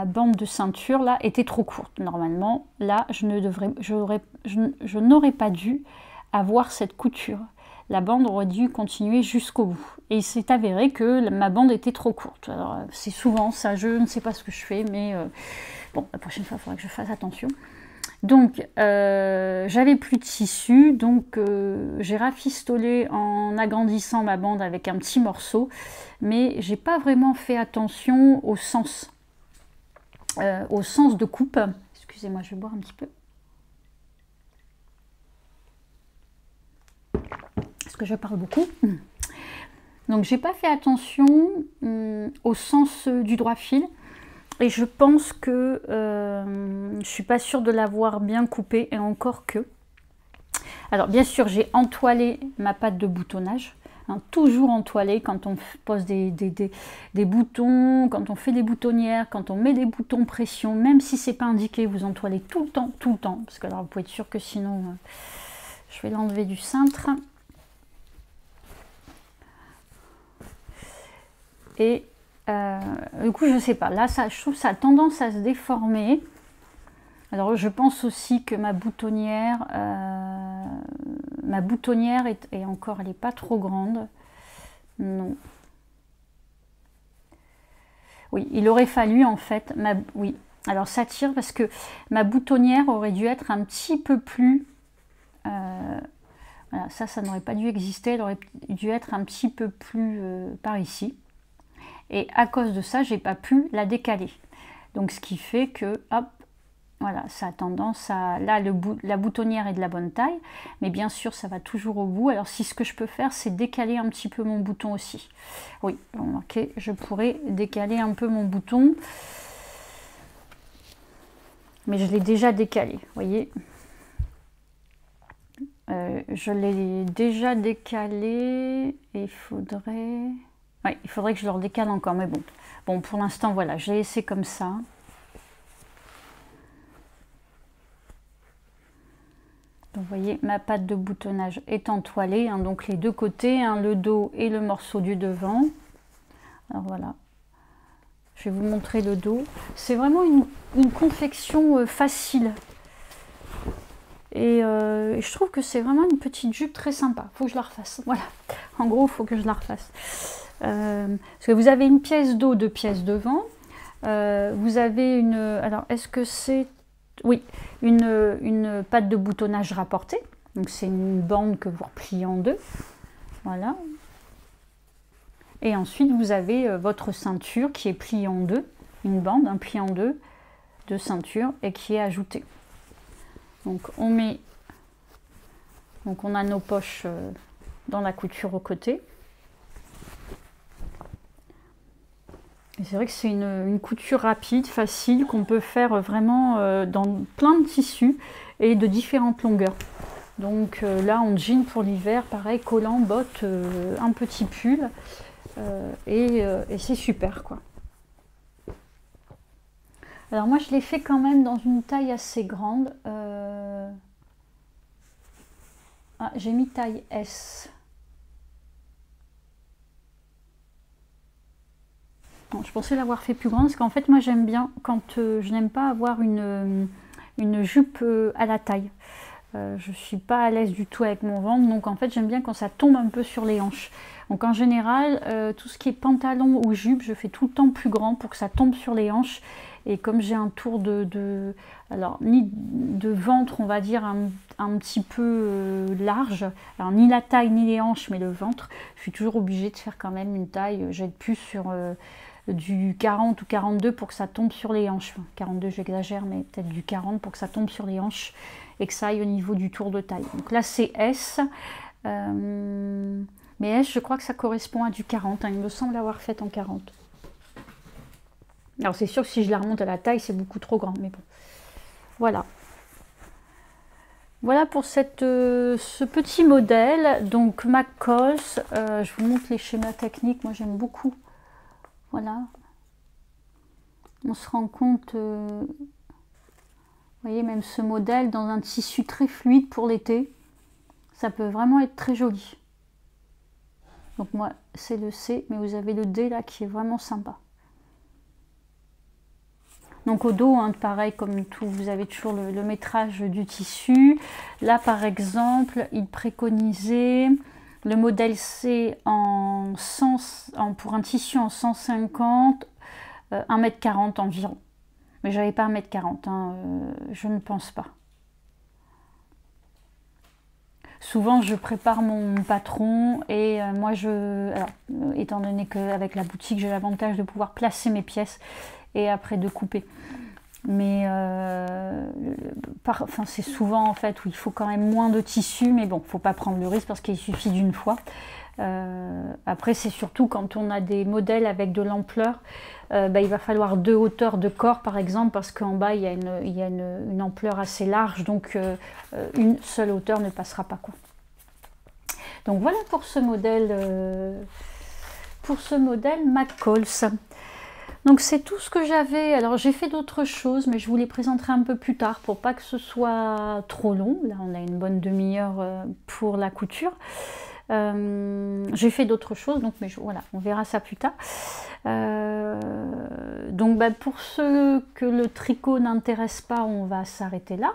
bande de ceinture là était trop courte. Normalement là je n'aurais pas dû avoir cette couture. La bande aurait dû continuer jusqu'au bout. Et il s'est avéré que ma bande était trop courte. Alors c'est souvent ça, je ne sais pas ce que je fais, mais bon la prochaine fois il faudra que je fasse attention. Donc j'avais plus de tissu, donc j'ai rafistolé en agrandissant ma bande avec un petit morceau, mais j'ai pas vraiment fait attention au sens de coupe. Excusez-moi, je vais boire un petit peu. Parce que je parle beaucoup. Donc j'ai pas fait attention au sens du droit fil. Et je pense que je suis pas sûre de l'avoir bien coupé, et encore que. Alors bien sûr j'ai entoilé ma patte de boutonnage, hein, toujours entoilé quand on pose des boutons, quand on fait des boutonnières, quand on met des boutons pression, même si c'est pas indiqué, vous entoilez tout le temps, parce que alors vous pouvez être sûr que sinon je vais l'enlever du cintre. Et du coup je sais pas, là je trouve que ça a tendance à se déformer. Alors je pense aussi que ma boutonnière est encore, elle n'est pas trop grande. Non. Oui, il aurait fallu en fait, oui, alors ça tire parce que ma boutonnière aurait dû être un petit peu plus, voilà, ça n'aurait pas dû exister, elle aurait dû être un petit peu plus par ici. Et à cause de ça, j'ai pas pu la décaler. Donc ce qui fait que, hop, voilà, ça a tendance à... Là, la boutonnière est de la bonne taille, mais bien sûr, ça va toujours au bout. Alors si ce que je peux faire, c'est décaler un petit peu mon bouton aussi. Oui, remarquez, je pourrais décaler un peu mon bouton. mais je l'ai déjà décalé, vous voyez. Je l'ai déjà décalé et il faudrait que je le redécale encore, mais bon pour l'instant voilà, je l'ai laissé comme ça. Donc vous voyez, ma patte de boutonnage est entoilée, hein, donc les deux côtés, hein, le dos et le morceau du devant. Alors voilà, je vais vous montrer le dos. C'est vraiment une confection facile. Et je trouve que c'est vraiment une petite jupe très sympa. Il faut que je la refasse. Voilà, en gros, il faut que je la refasse. Parce que vous avez une pièce dos, deux pièces devant. Vous avez une... Alors, est-ce que c'est... Oui, une patte de boutonnage rapportée. Donc, c'est une bande que vous repliez en deux. Voilà. Et ensuite, vous avez votre ceinture qui est pliée en deux. Une bande, un pli en deux de ceinture et qui est ajoutée. Donc on a nos poches dans la couture au côté. Et c'est vrai que c'est une couture rapide, facile, qu'on peut faire vraiment dans plein de tissus et de différentes longueurs. Donc là en jean pour l'hiver, pareil, collant, bottes, un petit pull et c'est super quoi. Alors moi je l'ai fait quand même dans une taille assez grande. Ah, j'ai mis taille S. Bon, je pensais l'avoir fait plus grande parce qu'en fait moi j'aime bien quand je n'aime pas avoir une jupe à la taille. Je ne suis pas à l'aise du tout avec mon ventre, donc en fait j'aime bien quand ça tombe un peu sur les hanches. Donc en général, tout ce qui est pantalon ou jupe, je fais tout le temps plus grand pour que ça tombe sur les hanches. Et comme j'ai un tour alors ni de ventre, on va dire un petit peu large, alors ni la taille ni les hanches, mais le ventre, je suis toujours obligée de faire quand même une taille, je vais être plus sur du 40 ou 42 pour que ça tombe sur les hanches. Enfin, 42 j'exagère, mais peut-être du 40 pour que ça tombe sur les hanches et que ça aille au niveau du tour de taille. Donc là c'est S, mais S je crois que ça correspond à du 40, hein. Il me semble l'avoir fait en 40. Alors c'est sûr que si je la remonte à la taille, c'est beaucoup trop grand, mais bon. Voilà. Voilà pour ce petit modèle. Donc McColl's, je vous montre les schémas techniques, moi j'aime beaucoup. Voilà. On se rend compte, vous voyez, même ce modèle dans un tissu très fluide pour l'été, ça peut vraiment être très joli. Donc moi c'est le C, mais vous avez le D là qui est vraiment sympa. Donc au dos, hein, pareil comme tout, vous avez toujours le métrage du tissu. Là par exemple, il préconisait le modèle C pour un tissu en 150, 1,40 m environ. Mais j'avais pas 1,40 m, hein, je ne pense pas. Souvent je prépare mon patron et moi étant donné qu'avec la boutique j'ai l'avantage de pouvoir placer mes pièces et après de couper. Mais c'est souvent en fait où il faut quand même moins de tissu, mais bon, faut pas prendre le risque parce qu'il suffit d'une fois. Après c'est surtout quand on a des modèles avec de l'ampleur, il va falloir 2 hauteurs de corps par exemple, parce qu'en bas il y a une ampleur assez large, donc une seule hauteur ne passera pas quoi. Donc voilà pour ce modèle McColl's. Donc c'est tout ce que j'avais. Alors j'ai fait d'autres choses, mais je vous les présenterai un peu plus tard pour pas que ce soit trop long. Là on a une bonne demi-heure pour la couture. J'ai fait d'autres choses, donc voilà, on verra ça plus tard. Donc pour ceux que le tricot n'intéresse pas, on va s'arrêter là.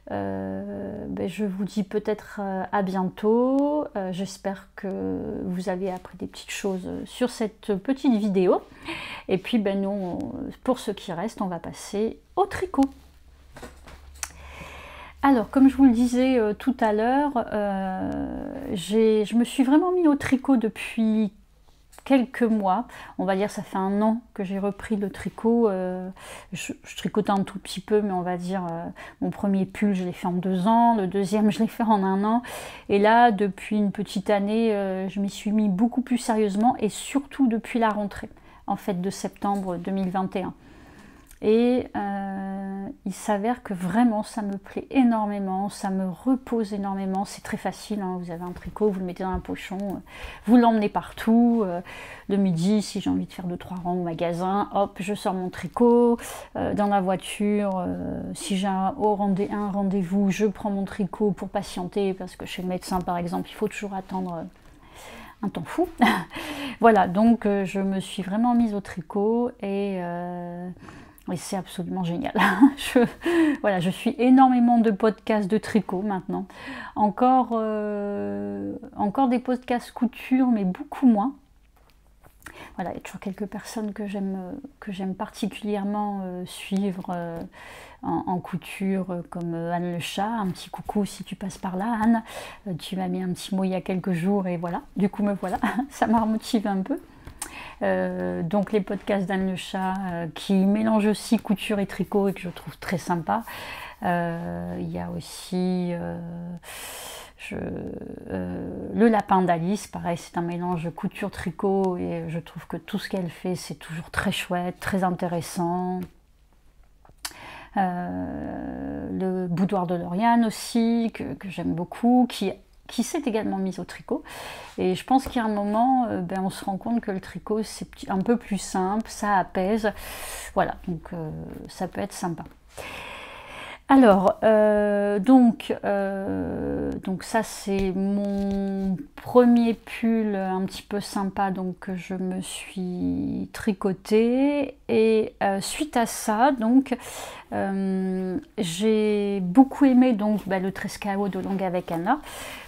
Je vous dis peut-être à bientôt. J'espère que vous avez appris des petites choses sur cette petite vidéo. Et puis nous, pour ce qui reste, on va passer au tricot. Alors, comme je vous le disais tout à l'heure, je me suis vraiment mis au tricot depuis quelques mois. On va dire ça fait 1 an que j'ai repris le tricot. Je tricotais un tout petit peu, mais on va dire mon premier pull je l'ai fait en 2 ans, le deuxième je l'ai fait en 1 an. Et là, depuis une petite année, je m'y suis mis beaucoup plus sérieusement, et surtout depuis la rentrée en fait de septembre 2021. Et il s'avère que vraiment ça me plaît énormément, ça me repose énormément, c'est très facile, hein, vous avez un tricot, vous le mettez dans un pochon, vous l'emmenez partout, le midi si j'ai envie de faire 2-3 rangs au magasin, hop, je sors mon tricot, dans la voiture, si j'ai un rendez-vous, je prends mon tricot pour patienter, parce que chez le médecin par exemple, il faut toujours attendre un temps fou. Voilà, donc je me suis vraiment mise au tricot et c'est absolument génial. Voilà, je suis énormément de podcasts de tricot maintenant. Encore des podcasts couture, mais beaucoup moins. Voilà, il y a toujours quelques personnes que j'aime particulièrement suivre en couture, comme Anne Le Chat. Un petit coucou si tu passes par là, Anne. Tu m'as mis un petit mot il y a quelques jours et voilà, du coup me voilà, ça m'a remotivé un peu. Donc les podcasts d'Anne Le Chat qui mélangent aussi couture et tricot et que je trouve très sympa. Il y a aussi le lapin d'Alice, pareil, c'est un mélange couture-tricot et je trouve que tout ce qu'elle fait c'est toujours très chouette, très intéressant. Le boudoir de Lauriane aussi, que j'aime beaucoup, qui s'est également mise au tricot. Et je pense qu'il y a un moment, on se rend compte que le tricot, c'est un peu plus simple, ça apaise. Voilà, donc ça peut être sympa. Alors, donc ça c'est mon premier pull un petit peu sympa donc que je me suis tricoté et suite à ça donc j'ai beaucoup aimé donc le Trescao de Longue avec Anna,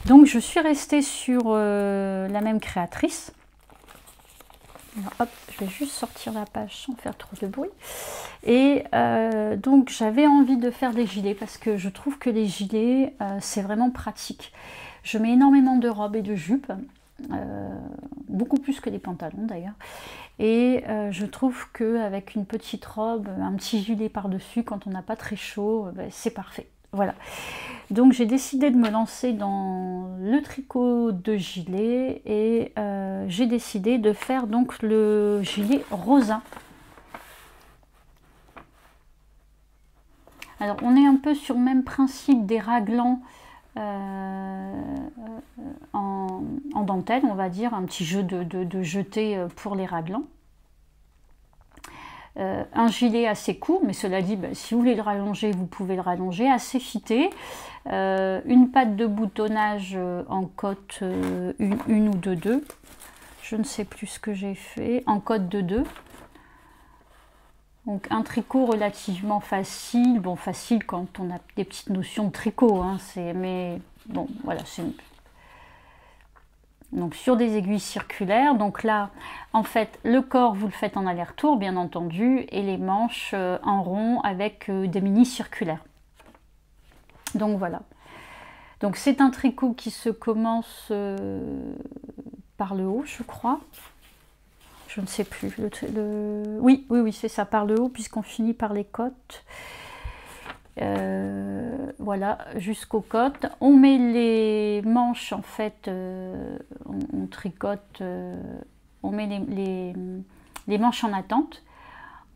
donc je suis restée sur la même créatrice. Alors, hop, je vais juste sortir la page sans faire trop de bruit. Et donc j'avais envie de faire des gilets parce que je trouve que les gilets c'est vraiment pratique. Je mets énormément de robes et de jupes, beaucoup plus que les pantalons d'ailleurs. Et je trouve qu'avec une petite robe, un petit gilet par-dessus, quand on n'a pas très chaud, c'est parfait. Voilà. Donc j'ai décidé de me lancer dans le tricot de gilet et j'ai décidé de faire donc le gilet rosa. Alors on est un peu sur le même principe des raglans en dentelle, on va dire, un petit jeu de jeté pour les raglans. Un gilet assez court, mais cela dit, si vous voulez le rallonger, vous pouvez le rallonger, assez fité. Une patte de boutonnage en cotte une ou deux. Je ne sais plus ce que j'ai fait, en cotte de 2. Donc un tricot relativement facile, bon facile quand on a des petites notions de tricot, hein, mais bon voilà, c'est donc sur des aiguilles circulaires. Donc là en fait le corps vous le faites en aller-retour bien entendu et les manches en rond avec des mini circulaires. Donc voilà, donc c'est un tricot qui se commence par le haut je crois. Je ne sais plus. Oui, c'est ça, par le haut, puisqu'on finit par les côtes. Voilà, jusqu'aux côtes. On met les manches, en fait, on tricote, on met les manches en attente.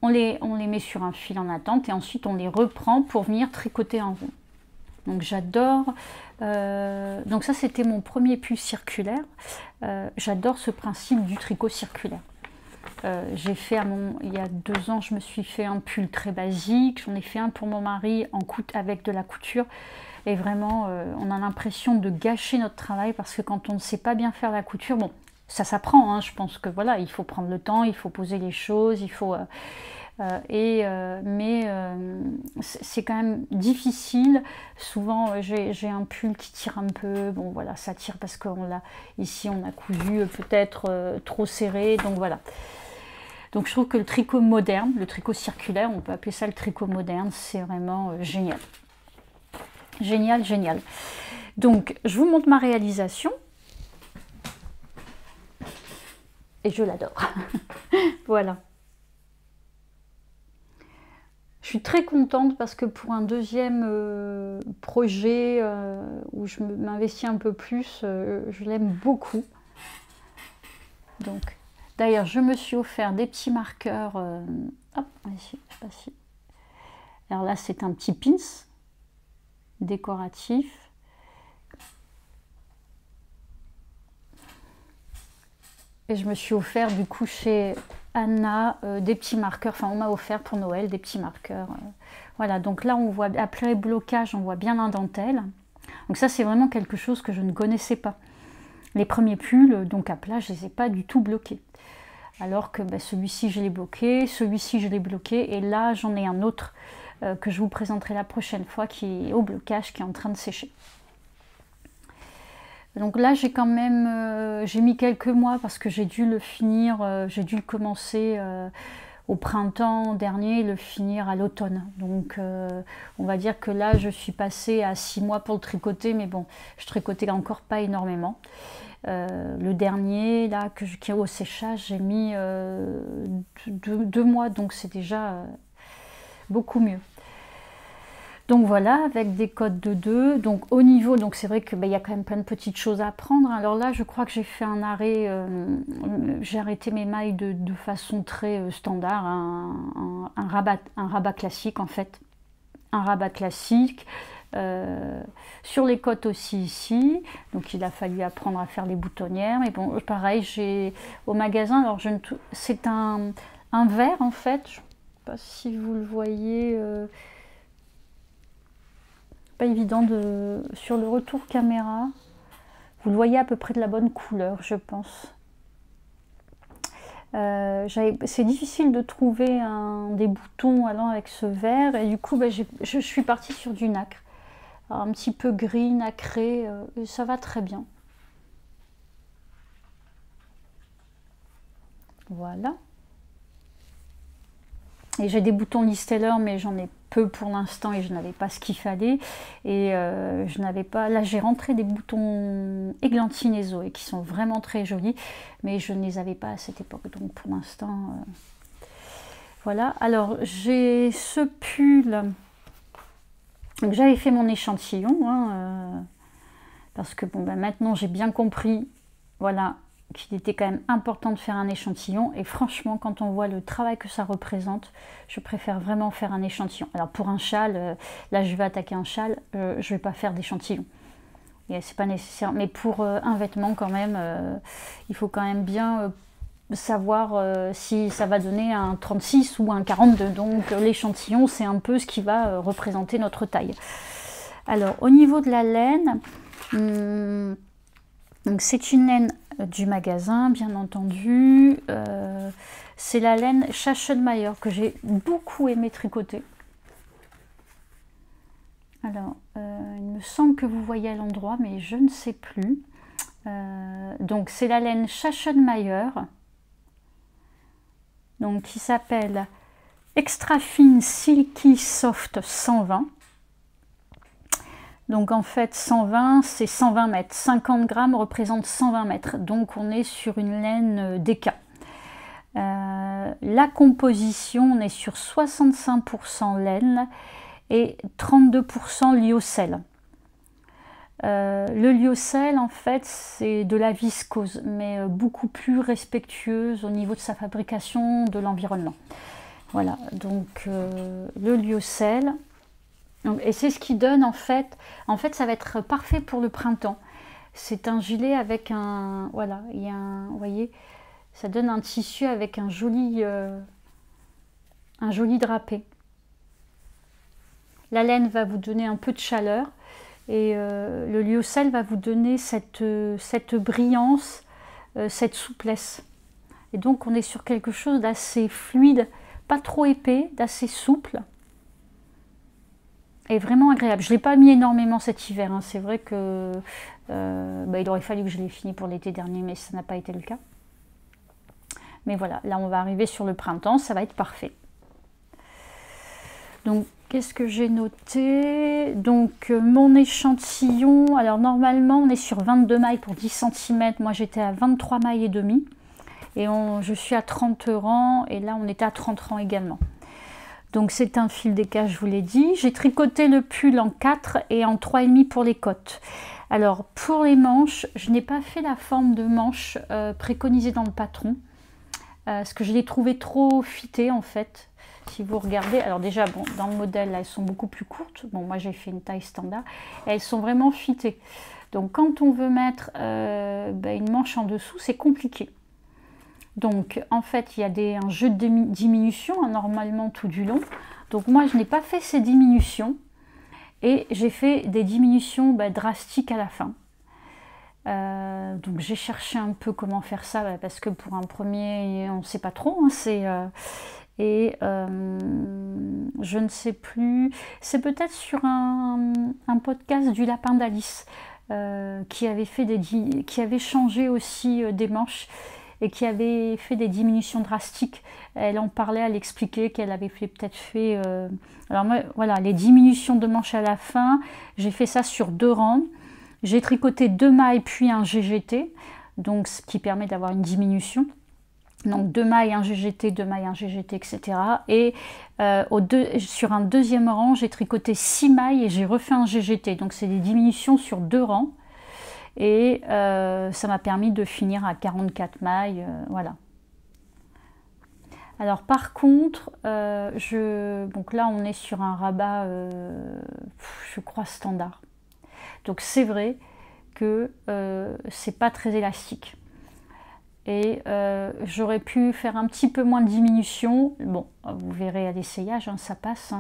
On les met sur un fil en attente et ensuite on les reprend pour venir tricoter en rond. Donc j'adore, donc ça c'était mon premier pull circulaire. J'adore ce principe du tricot circulaire. J'ai fait il y a 2 ans, je me suis fait un pull très basique. J'en ai fait un pour mon mari avec de la couture. Et vraiment, on a l'impression de gâcher notre travail parce que quand on ne sait pas bien faire la couture, bon, ça s'apprend. Hein, je pense que voilà, il faut prendre le temps, il faut poser les choses, il faut. Mais c'est quand même difficile. Souvent, j'ai un pull qui tire un peu. Bon, voilà, ça tire parce ici on a cousu peut-être trop serré. Donc voilà. Donc je trouve que le tricot moderne, le tricot circulaire, on peut appeler ça le tricot moderne, c'est vraiment génial. Génial, génial. Donc je vous montre ma réalisation. Et je l'adore. Voilà. Je suis très contente parce que pour un deuxième projet où je m'investis un peu plus, je l'aime beaucoup. Donc, d'ailleurs, je me suis offert des petits marqueurs. Hop, ici, je sais pas si. Alors là, c'est un petit pins décoratif. Et je me suis offert du coup chez Anna des petits marqueurs. Enfin, on m'a offert pour Noël des petits marqueurs. Voilà, donc là, on voit, après blocage, on voit bien la dentelle. Donc ça, c'est vraiment quelque chose que je ne connaissais pas. Les premiers pulls, donc à plat, je ne les ai pas du tout bloqués. Alors que bah, celui-ci, je l'ai bloqué, celui-ci, je l'ai bloqué. Et là, j'en ai un autre que je vous présenterai la prochaine fois, qui est au blocage, qui est en train de sécher. Donc là, j'ai quand même, j'ai mis quelques mois parce que j'ai dû le finir, j'ai dû le commencer au printemps dernier et le finir à l'automne. Donc on va dire que là, je suis passée à 6 mois pour le tricoter, mais bon, je tricotais encore pas énormément. Le dernier, là, qui est au séchage, j'ai mis 2 mois, donc c'est déjà beaucoup mieux. Donc voilà, avec des codes de 2. Donc au niveau, donc c'est vrai que y a quand même plein de petites choses à apprendre. Alors là, je crois que j'ai fait un arrêt, j'ai arrêté mes mailles de façon très standard, un rabat classique en fait. Un rabat classique. Sur les côtes aussi ici, donc il a fallu apprendre à faire les boutonnières. Mais bon, pareil, j'ai au magasin, alors c'est un verre en fait, je ne sais pas si vous le voyez. Pas évident sur le retour caméra, vous le voyez à peu près de la bonne couleur, je pense. C'est difficile de trouver des boutons allant avec ce vert, et du coup je suis partie sur du nacre. Alors, un petit peu gris, nacré, et ça va très bien. Voilà. Et j'ai des boutons Listeller, mais j'en ai peu pour l'instant et je n'avais pas ce qu'il fallait. Et je n'avais pas... Là, j'ai rentré des boutons Églantine et Zoé qui sont vraiment très jolis, mais je ne les avais pas à cette époque. Donc pour l'instant, voilà. Alors, j'ai ce pull. Donc j'avais fait mon échantillon, hein, parce que bon, maintenant j'ai bien compris, voilà, qu'il était quand même important de faire un échantillon. Et franchement, quand on voit le travail que ça représente, je préfère vraiment faire un échantillon. Alors pour un châle, là je vais attaquer un châle, je ne vais pas faire d'échantillon. C'est pas nécessaire. Mais pour un vêtement quand même, il faut quand même bien savoir si ça va donner un 36 ou un 42. Donc l'échantillon, c'est un peu ce qui va représenter notre taille. Alors au niveau de la laine, donc c'est une laine du magasin, bien entendu. C'est la laine Schachenmayer que j'ai beaucoup aimé tricoter. Alors, il me semble que vous voyez à l'endroit, mais je ne sais plus. Donc, c'est la laine Schachenmayer, donc qui s'appelle Extra Fine Silky Soft 120. Donc en fait 120 c'est 120 mètres, 50 grammes représente 120 mètres, donc on est sur une laine DK. La composition, on est sur 65% laine et 32% lyocell. Le lyocell en fait c'est de la viscose, mais beaucoup plus respectueuse au niveau de sa fabrication, de l'environnement. Voilà, donc le lyocell. Et c'est ce qui donne en fait ça va être parfait pour le printemps. C'est un gilet avec un, voilà, il y a un, vous voyez, ça donne un tissu avec un joli drapé. La laine va vous donner un peu de chaleur et le lyocell va vous donner cette brillance, cette souplesse. Et donc on est sur quelque chose d'assez fluide, pas trop épais, d'assez souple. Et vraiment agréable. Je ne l'ai pas mis énormément cet hiver, hein. C'est vrai que il aurait fallu que je l'ai fini pour l'été dernier, mais ça n'a pas été le cas. Mais voilà, là on va arriver sur le printemps, ça va être parfait. Donc qu'est-ce que j'ai noté? Donc mon échantillon, alors normalement on est sur 22 mailles pour 10 cm, moi j'étais à 23 mailles et demi. Et je suis à 30 rangs, et là on était à 30 rangs également. Donc c'est un fil DK, je vous l'ai dit. J'ai tricoté le pull en 4 et en 3,5 pour les côtes. Alors pour les manches, je n'ai pas fait la forme de manche préconisée dans le patron. parce que je l'ai trouvé trop fité en fait. Si vous regardez, alors déjà, bon, dans le modèle, là, elles sont beaucoup plus courtes. Bon, moi, j'ai fait une taille standard. Et elles sont vraiment fitées. Donc, quand on veut mettre une manche en dessous, c'est compliqué. Donc, en fait, il y a un jeu de diminution, hein, normalement, tout du long. Donc, moi, je n'ai pas fait ces diminutions. Et j'ai fait des diminutions drastiques à la fin. Donc, j'ai cherché un peu comment faire ça, parce que pour un premier, on ne sait pas trop. Hein, je ne sais plus, c'est peut-être sur un podcast du Lapin d'Alice qui avait changé aussi des manches et qui avait fait des diminutions drastiques. Elle en parlait, elle expliquait qu'elle avait peut-être fait... alors moi, voilà, les diminutions de manches à la fin, j'ai fait ça sur 2 rangs. J'ai tricoté 2 mailles puis un GGT, donc ce qui permet d'avoir une diminution. Donc 2 mailles, un GGT, 2 mailles, un GGT, etc. Et sur un deuxième rang, j'ai tricoté 6 mailles et j'ai refait un GGT. Donc c'est des diminutions sur 2 rangs. Et ça m'a permis de finir à 44 mailles. Voilà. Alors par contre, donc là on est sur un rabat, je crois, standard. Donc c'est vrai que c'est pas très élastique. Et j'aurais pu faire un petit peu moins de diminution. Bon, vous verrez à l'essayage, hein, ça passe.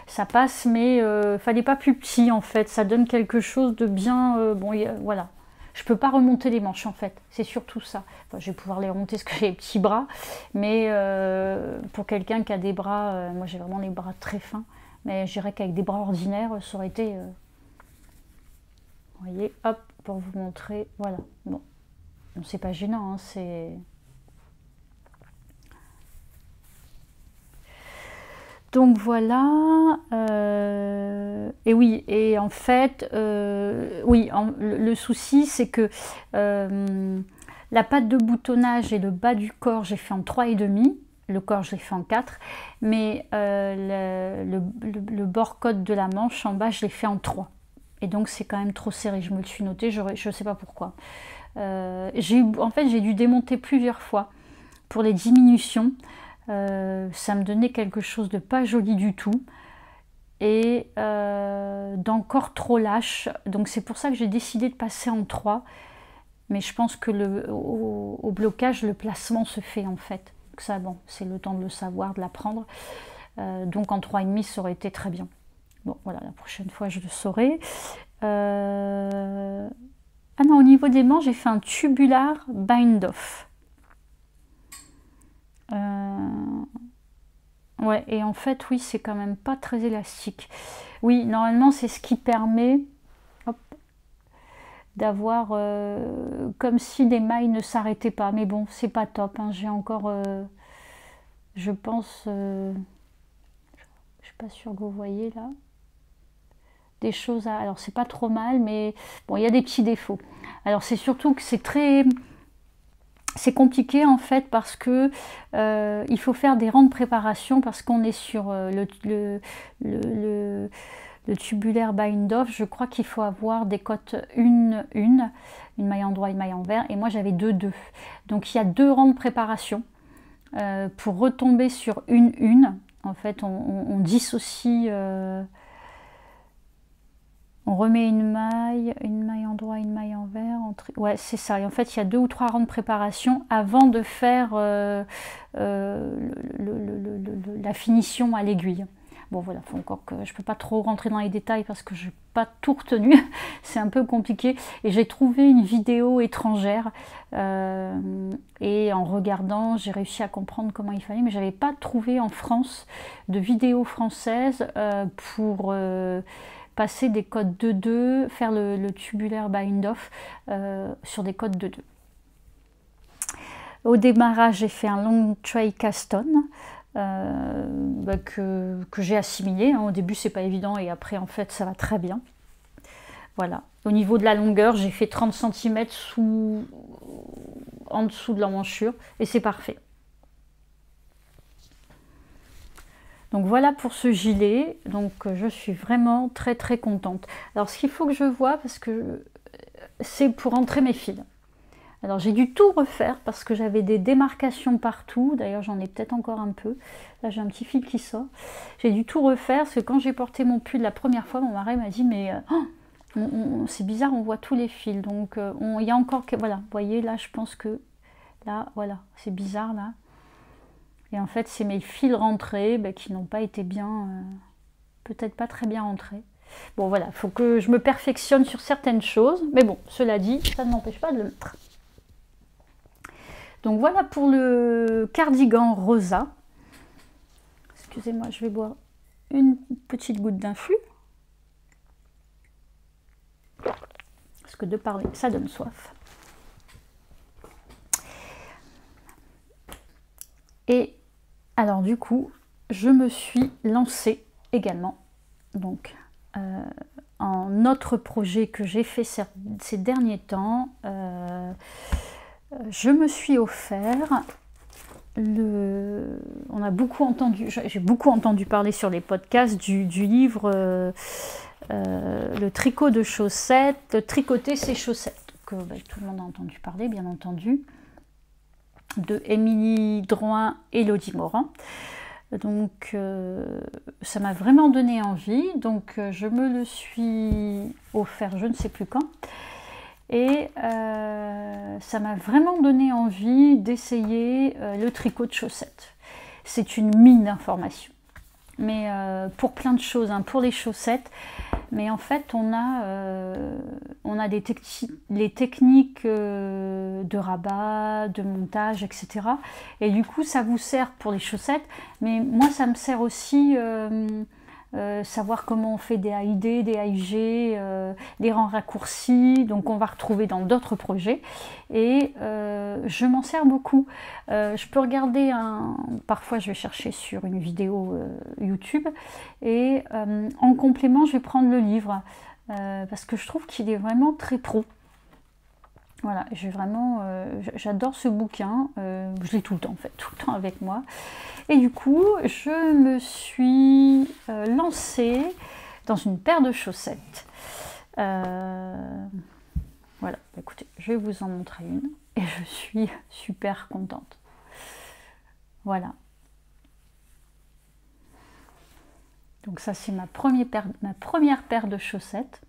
Ça passe, mais fallait pas plus petit en fait. Ça donne quelque chose de bien... bon, voilà. Je peux pas remonter les manches en fait. C'est surtout ça. Enfin, je vais pouvoir les remonter parce que j'ai les petits bras. Mais pour quelqu'un qui a des bras... moi j'ai vraiment les bras très fins. Mais je dirais qu'avec des bras ordinaires, ça aurait été... vous voyez, hop, pour vous montrer. Voilà, bon. C'est pas gênant, hein, c'est... Donc voilà, et oui, et en fait, oui, le souci c'est que la patte de boutonnage et le bas du corps, j'ai fait en 3,5, le corps je l'ai fait en 4, mais le bord-côte de la manche en bas, je l'ai fait en 3. Et donc c'est quand même trop serré, je me le suis noté, je ne sais pas pourquoi. En fait, j'ai dû démonter plusieurs fois pour les diminutions. Ça me donnait quelque chose de pas joli du tout et d'encore trop lâche. Donc c'est pour ça que j'ai décidé de passer en 3. Mais je pense que au blocage, le placement se fait en fait. Donc ça, bon, c'est le temps de le savoir, de l'apprendre. Donc en 3,5, ça aurait été très bien. Bon, voilà, la prochaine fois, je le saurai. Ah non, au niveau des manches, j'ai fait un tubular bind-off. Ouais, et en fait, oui, c'est quand même pas très élastique. Oui, normalement, c'est ce qui permet d'avoir comme si les mailles ne s'arrêtaient pas. Mais bon, c'est pas top. Hein. J'ai encore, je pense, je suis pas sûre que vous voyez là. Des choses à... Alors c'est pas trop mal, mais bon, il y a des petits défauts. Alors c'est surtout que c'est compliqué en fait parce que il faut faire des rangs de préparation parce qu'on est sur le tubulaire bind-off. Je crois qu'il faut avoir des cotes une maille en droit, une maille envers, et moi j'avais 2. Donc il y a 2 rangs de préparation pour retomber sur une. En fait, on dissocie... on remet une maille en droit, une maille envers. Ouais, c'est ça. Et en fait, il y a 2 ou 3 rangs de préparation avant de faire la finition à l'aiguille. Bon, voilà, faut encore que je peux pas trop rentrer dans les détails parce que je n'ai pas tout retenu. C'est un peu compliqué. Et j'ai trouvé une vidéo étrangère. Et en regardant, j'ai réussi à comprendre comment il fallait. Mais je n'avais pas trouvé en France de vidéo française pour... passer des codes 2-2, faire le tubulaire bind-off sur des codes 2-2. Au démarrage, j'ai fait un long tray cast-on que j'ai assimilé. Hein. Au début, c'est pas évident et après, en fait, ça va très bien. Voilà. Au niveau de la longueur, j'ai fait 30 cm en dessous de l'emmanchure et c'est parfait. Donc voilà pour ce gilet, donc je suis vraiment très très contente. Alors ce qu'il faut que je vois, parce que c'est pour entrer mes fils. Alors j'ai dû tout refaire parce que j'avais des démarcations partout. D'ailleurs j'en ai peut-être encore un peu. Là j'ai un petit fil qui sort. J'ai dû tout refaire parce que quand j'ai porté mon pull la première fois, mon mari m'a dit mais c'est bizarre, on voit tous les fils. Donc il y a encore que... Voilà, vous voyez là je pense que là, voilà, c'est bizarre là. Et en fait c'est mes fils rentrés qui n'ont pas été bien... peut-être pas très bien rentrés. Bon voilà, il faut que je me perfectionne sur certaines choses. Mais bon, cela dit, ça ne m'empêche pas de le mettre. Donc voilà pour le cardigan rosa. Excusez-moi, je vais boire une petite goutte d'infus. Parce que de parler, ça donne soif. Et alors du coup, je me suis lancée également. Donc, en autre projet que j'ai fait ces derniers temps, je me suis offert on a beaucoup entendu, j'ai beaucoup entendu parler sur les podcasts du livre le tricot de chaussettes, tricoter ses chaussettes, que tout le monde a entendu parler, bien entendu, de Émilie Drouin et Elodie Morin. Donc ça m'a vraiment donné envie, donc je me le suis offert je ne sais plus quand, et ça m'a vraiment donné envie d'essayer le tricot de chaussettes. C'est une mine d'informations, mais pour plein de choses, pour les chaussettes, mais en fait on a les techniques de rabat, de montage, etc. Et du coup ça vous sert pour les chaussettes, mais moi ça me sert aussi savoir comment on fait des AID, des AIG, des rangs raccourcis, donc on va retrouver dans d'autres projets, et je m'en sers beaucoup. Je peux regarder parfois je vais chercher sur une vidéo YouTube, et en complément je vais prendre le livre, parce que je trouve qu'il est vraiment très pro. Voilà, j'adore ce bouquin, je l'ai tout le temps en fait, tout le temps avec moi. Et du coup, je me suis lancée dans une paire de chaussettes. Voilà, écoutez, je vais vous en montrer une et je suis super contente. Voilà. Donc ça, c'est ma première paire de chaussettes.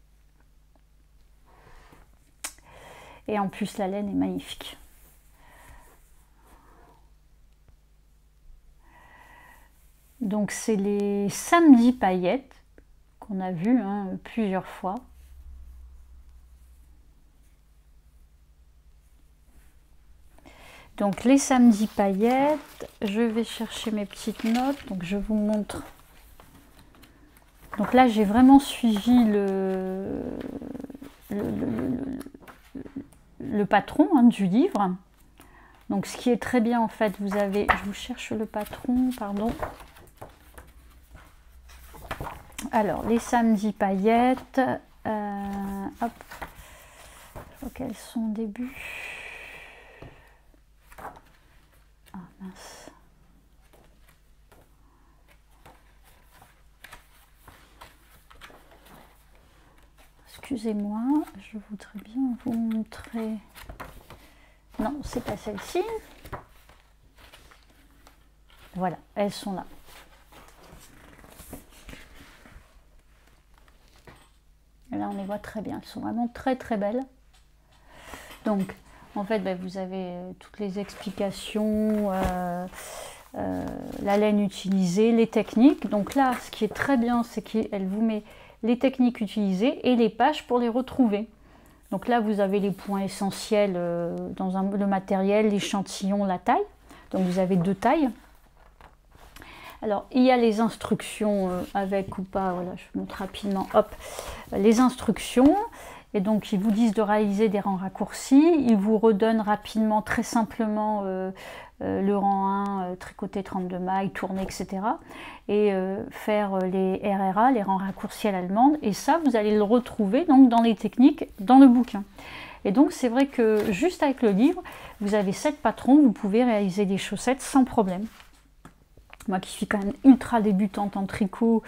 Et en plus, la laine est magnifique. Donc c'est les samedis paillettes qu'on a vus plusieurs fois. Donc les samedis paillettes, je vais chercher mes petites notes, donc je vous montre. Donc là j'ai vraiment suivi le patron du livre. Donc ce qui est très bien en fait, vous avez, je vous cherche le patron, pardon. Alors les samedis paillettes, hop, faut qu'elles sont au début. Ah mince. Excusez-moi, je voudrais bien vous montrer. Non, c'est pas celle-ci. Voilà, elles sont là. Et là, on les voit très bien. Elles sont vraiment très très belles. Donc, en fait, vous avez toutes les explications, la laine utilisée, les techniques. Donc là, ce qui est très bien, c'est qu'elle vous met les techniques utilisées et les pages pour les retrouver. Donc là, vous avez les points essentiels dans le matériel, l'échantillon, la taille. Donc vous avez 2 tailles. Alors, il y a les instructions avec ou pas. Voilà, je vous montre rapidement. Hop, les instructions. Et donc, ils vous disent de réaliser des rangs raccourcis. Ils vous redonnent rapidement, très simplement, le rang 1, tricoter 32 mailles, tourner, etc. Et faire les RRA, les rangs raccourcis à l'allemande. Et ça, vous allez le retrouver donc dans les techniques, dans le bouquin. Et donc, c'est vrai que juste avec le livre, vous avez 7 patrons, vous pouvez réaliser des chaussettes sans problème. Moi qui suis quand même ultra débutante en tricot,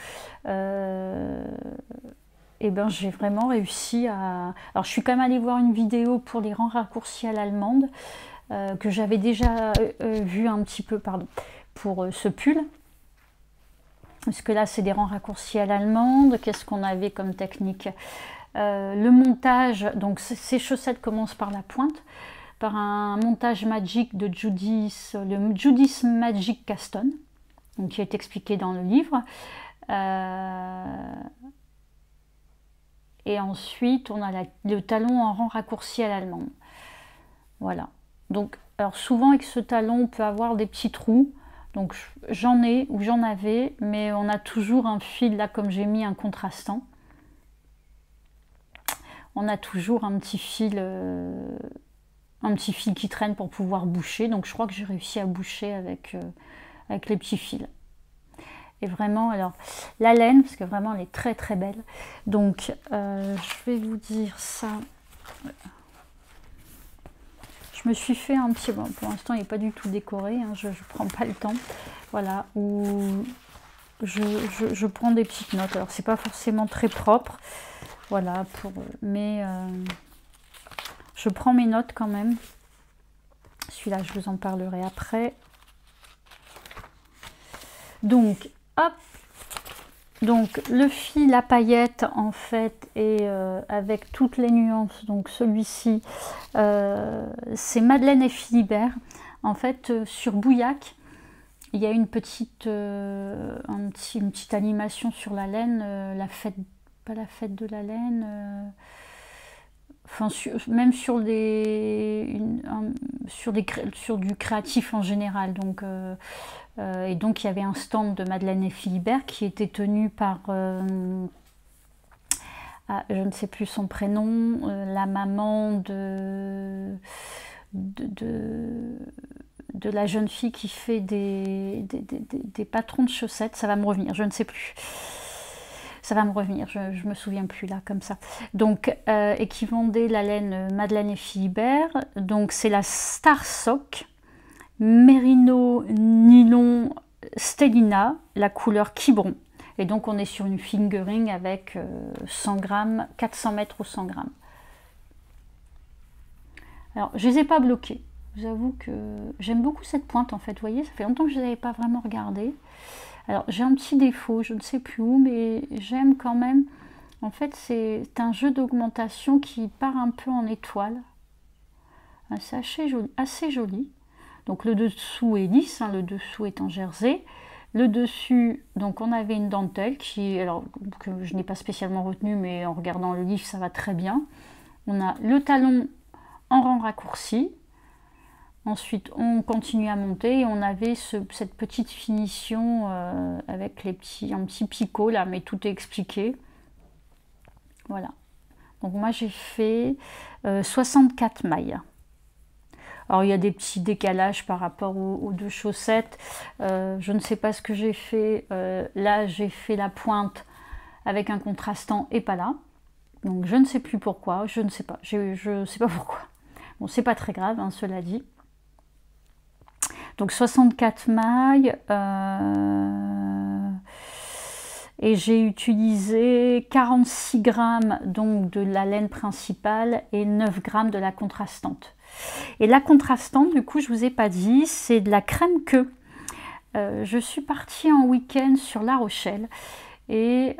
et ben j'ai vraiment réussi à... Alors je suis quand même allée voir une vidéo pour les rangs raccourcis à l'allemande, que j'avais déjà vu un petit peu, pardon, pour ce pull. Parce que là c'est des rangs raccourcis à l'allemande. Qu'est-ce qu'on avait comme technique? Le montage, donc ces chaussettes commencent par la pointe, par un montage magique de Judith, le Judith Magic Caston, donc qui est expliqué dans le livre. Et ensuite, on a le talon en rang raccourci à l'allemande. Voilà. Donc, alors souvent avec ce talon, on peut avoir des petits trous. Donc j'en ai ou j'en avais, mais on a toujours un fil là, comme j'ai mis un contrastant. On a toujours un petit fil qui traîne pour pouvoir boucher. Donc je crois que j'ai réussi à boucher avec les petits fils. Et vraiment, alors, la laine, parce que vraiment, elle est très très belle. Donc, je vais vous dire ça. Je me suis fait un petit... Bon, pour l'instant, il n'est pas du tout décoré. Hein, je ne prends pas le temps. Voilà, où je prends des petites notes. Alors, c'est pas forcément très propre. Voilà, mais je prends mes notes quand même. Celui-là, je vous en parlerai après. Donc, hop, donc le fil à paillettes en fait est avec toutes les nuances. Donc celui-ci, c'est Madeleine et Philibert. En fait, sur Bouillac, il y a une petite animation sur la laine, la fête, pas la fête de la laine. Enfin, même sur du créatif en général. Donc et donc il y avait un stand de Madeleine et Philibert qui était tenu par je ne sais plus son prénom, la maman de la jeune fille qui fait des patrons de chaussettes. Ça va me revenir, je ne sais plus. Ça va me revenir, je me souviens plus là, comme ça. Donc, et qui vendait la laine Madeleine et Philibert. Donc, c'est la Star Sock Merino Nylon Stellina, la couleur Quiberon. Et donc, on est sur une fingering avec 100 grammes, 400 mètres ou 100 grammes. Alors, je les ai pas bloqués. Je vous avoue que j'aime beaucoup cette pointe, en fait. Vous voyez, ça fait longtemps que je ne les avais pas vraiment regardées. Alors, j'ai un petit défaut, je ne sais plus où, mais j'aime quand même. En fait, c'est un jeu d'augmentation qui part un peu en étoile. C'est assez joli. Donc, le dessous est lisse, hein, le dessous est en jersey. Le dessus, donc on avait une dentelle que je n'ai pas spécialement retenue, mais en regardant le livre, ça va très bien. On a le talon en rang raccourci. Ensuite, on continue à monter et on avait cette petite finition avec un petit picot là, mais tout est expliqué. Voilà. Donc moi j'ai fait 64 mailles. Alors il y a des petits décalages par rapport aux deux chaussettes. Je ne sais pas ce que j'ai fait. Là j'ai fait la pointe avec un contrastant et pas là. Donc je ne sais plus pourquoi. Je ne sais pas. Je sais pas pourquoi. Bon, c'est pas très grave, hein, cela dit. Donc 64 mailles. Et j'ai utilisé 46 grammes donc, de la laine principale et 9 grammes de la contrastante. Et la contrastante, du coup, je ne vous ai pas dit, c'est de la crème queue. Je suis partie en week-end sur La Rochelle et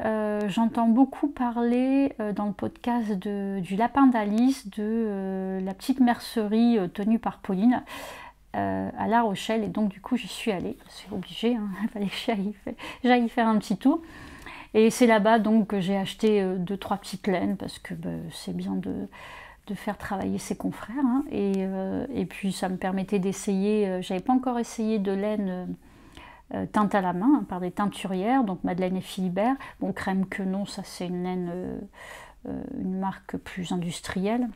j'entends beaucoup parler dans le podcast du Lapin d'Alice, de la petite mercerie tenue par Pauline à La Rochelle. Et donc, du coup, j'y suis allée. C'est obligé, hein, il fallait que j'aille faire un petit tour. Et c'est là-bas donc que j'ai acheté 2-3 petites laines parce que c'est bien de faire travailler ses confrères. Hein. Et puis ça me permettait d'essayer, j'avais pas encore essayé de laine teinte à la main hein, par des teinturières, donc Madeleine et Philibert. Bon, crème que non, ça c'est une laine, une marque plus industrielle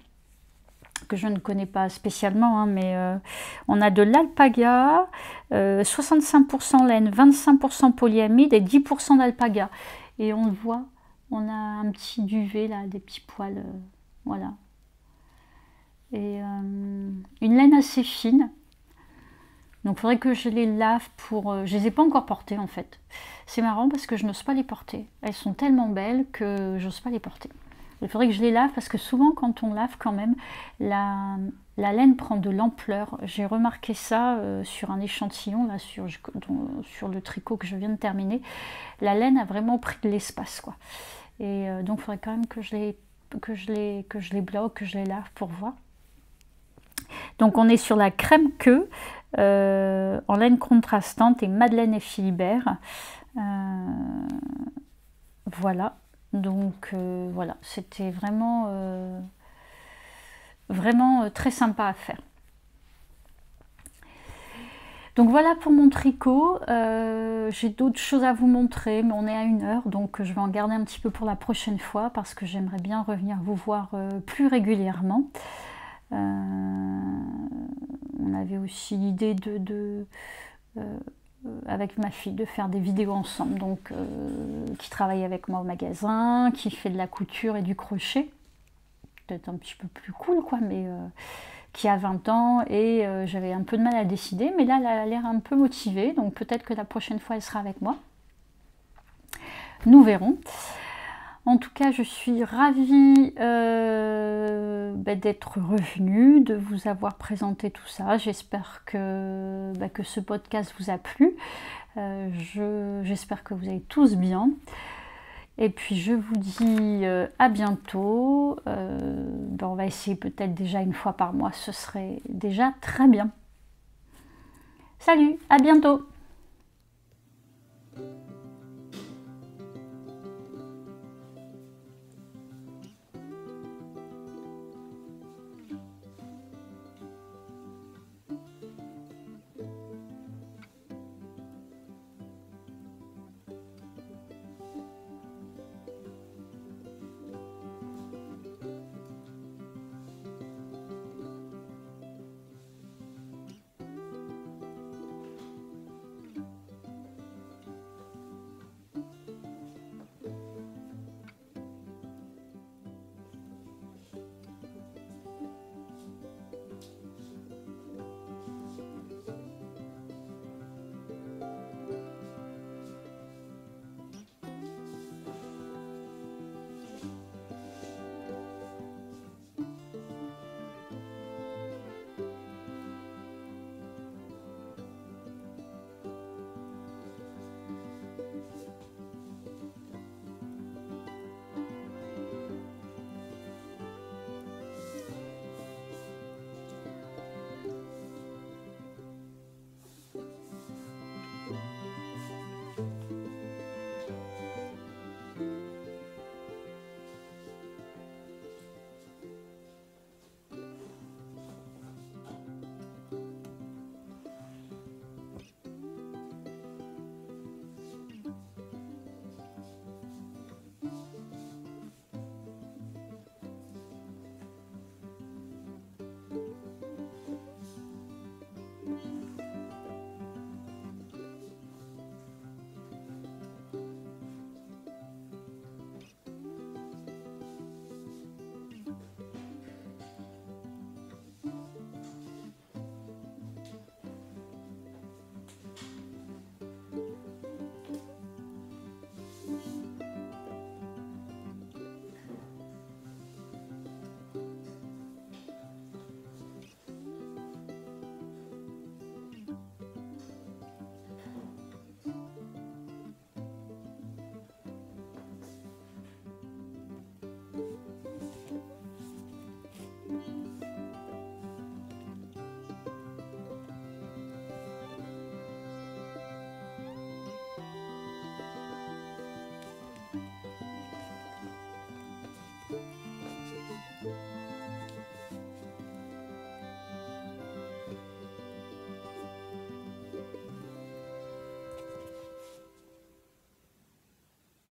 que je ne connais pas spécialement, hein, mais on a de l'alpaga, 65% laine, 25% polyamide et 10% d'alpaga. Et on le voit, on a un petit duvet là, des petits poils, voilà. Et une laine assez fine. Donc il faudrait que je les lave pour... je les ai pas encore portées en fait. C'est marrant parce que je n'ose pas les porter. Elles sont tellement belles que j'ose pas les porter. Il faudrait que je les lave parce que souvent quand on lave quand même, la laine prend de l'ampleur. J'ai remarqué ça sur un échantillon, là, sur le tricot que je viens de terminer. La laine a vraiment pris de l'espace, quoi. Et donc il faudrait quand même que je les bloque, que je les lave pour voir. Donc on est sur la crème queue en laine contrastante et Madeleine et Philibert. Voilà. Donc voilà, c'était vraiment très sympa à faire. Donc voilà pour mon tricot. J'ai d'autres choses à vous montrer, mais on est à 1 heure, donc je vais en garder un petit peu pour la prochaine fois parce que j'aimerais bien revenir vous voir plus régulièrement. On avait aussi l'idée avec ma fille de faire des vidéos ensemble, donc qui travaille avec moi au magasin, qui fait de la couture et du crochet, peut-être un petit peu plus cool quoi, mais qui a 20 ans et j'avais un peu de mal à décider, mais là elle a l'air un peu motivée, donc peut-être que la prochaine fois elle sera avec moi, nous verrons. En tout cas, je suis ravie d'être revenue, de vous avoir présenté tout ça. J'espère que ce podcast vous a plu. J'espère que vous allez tous bien. Et puis, je vous dis à bientôt. On va essayer peut-être déjà 1 fois par mois. Ce serait déjà très bien. Salut, à bientôt!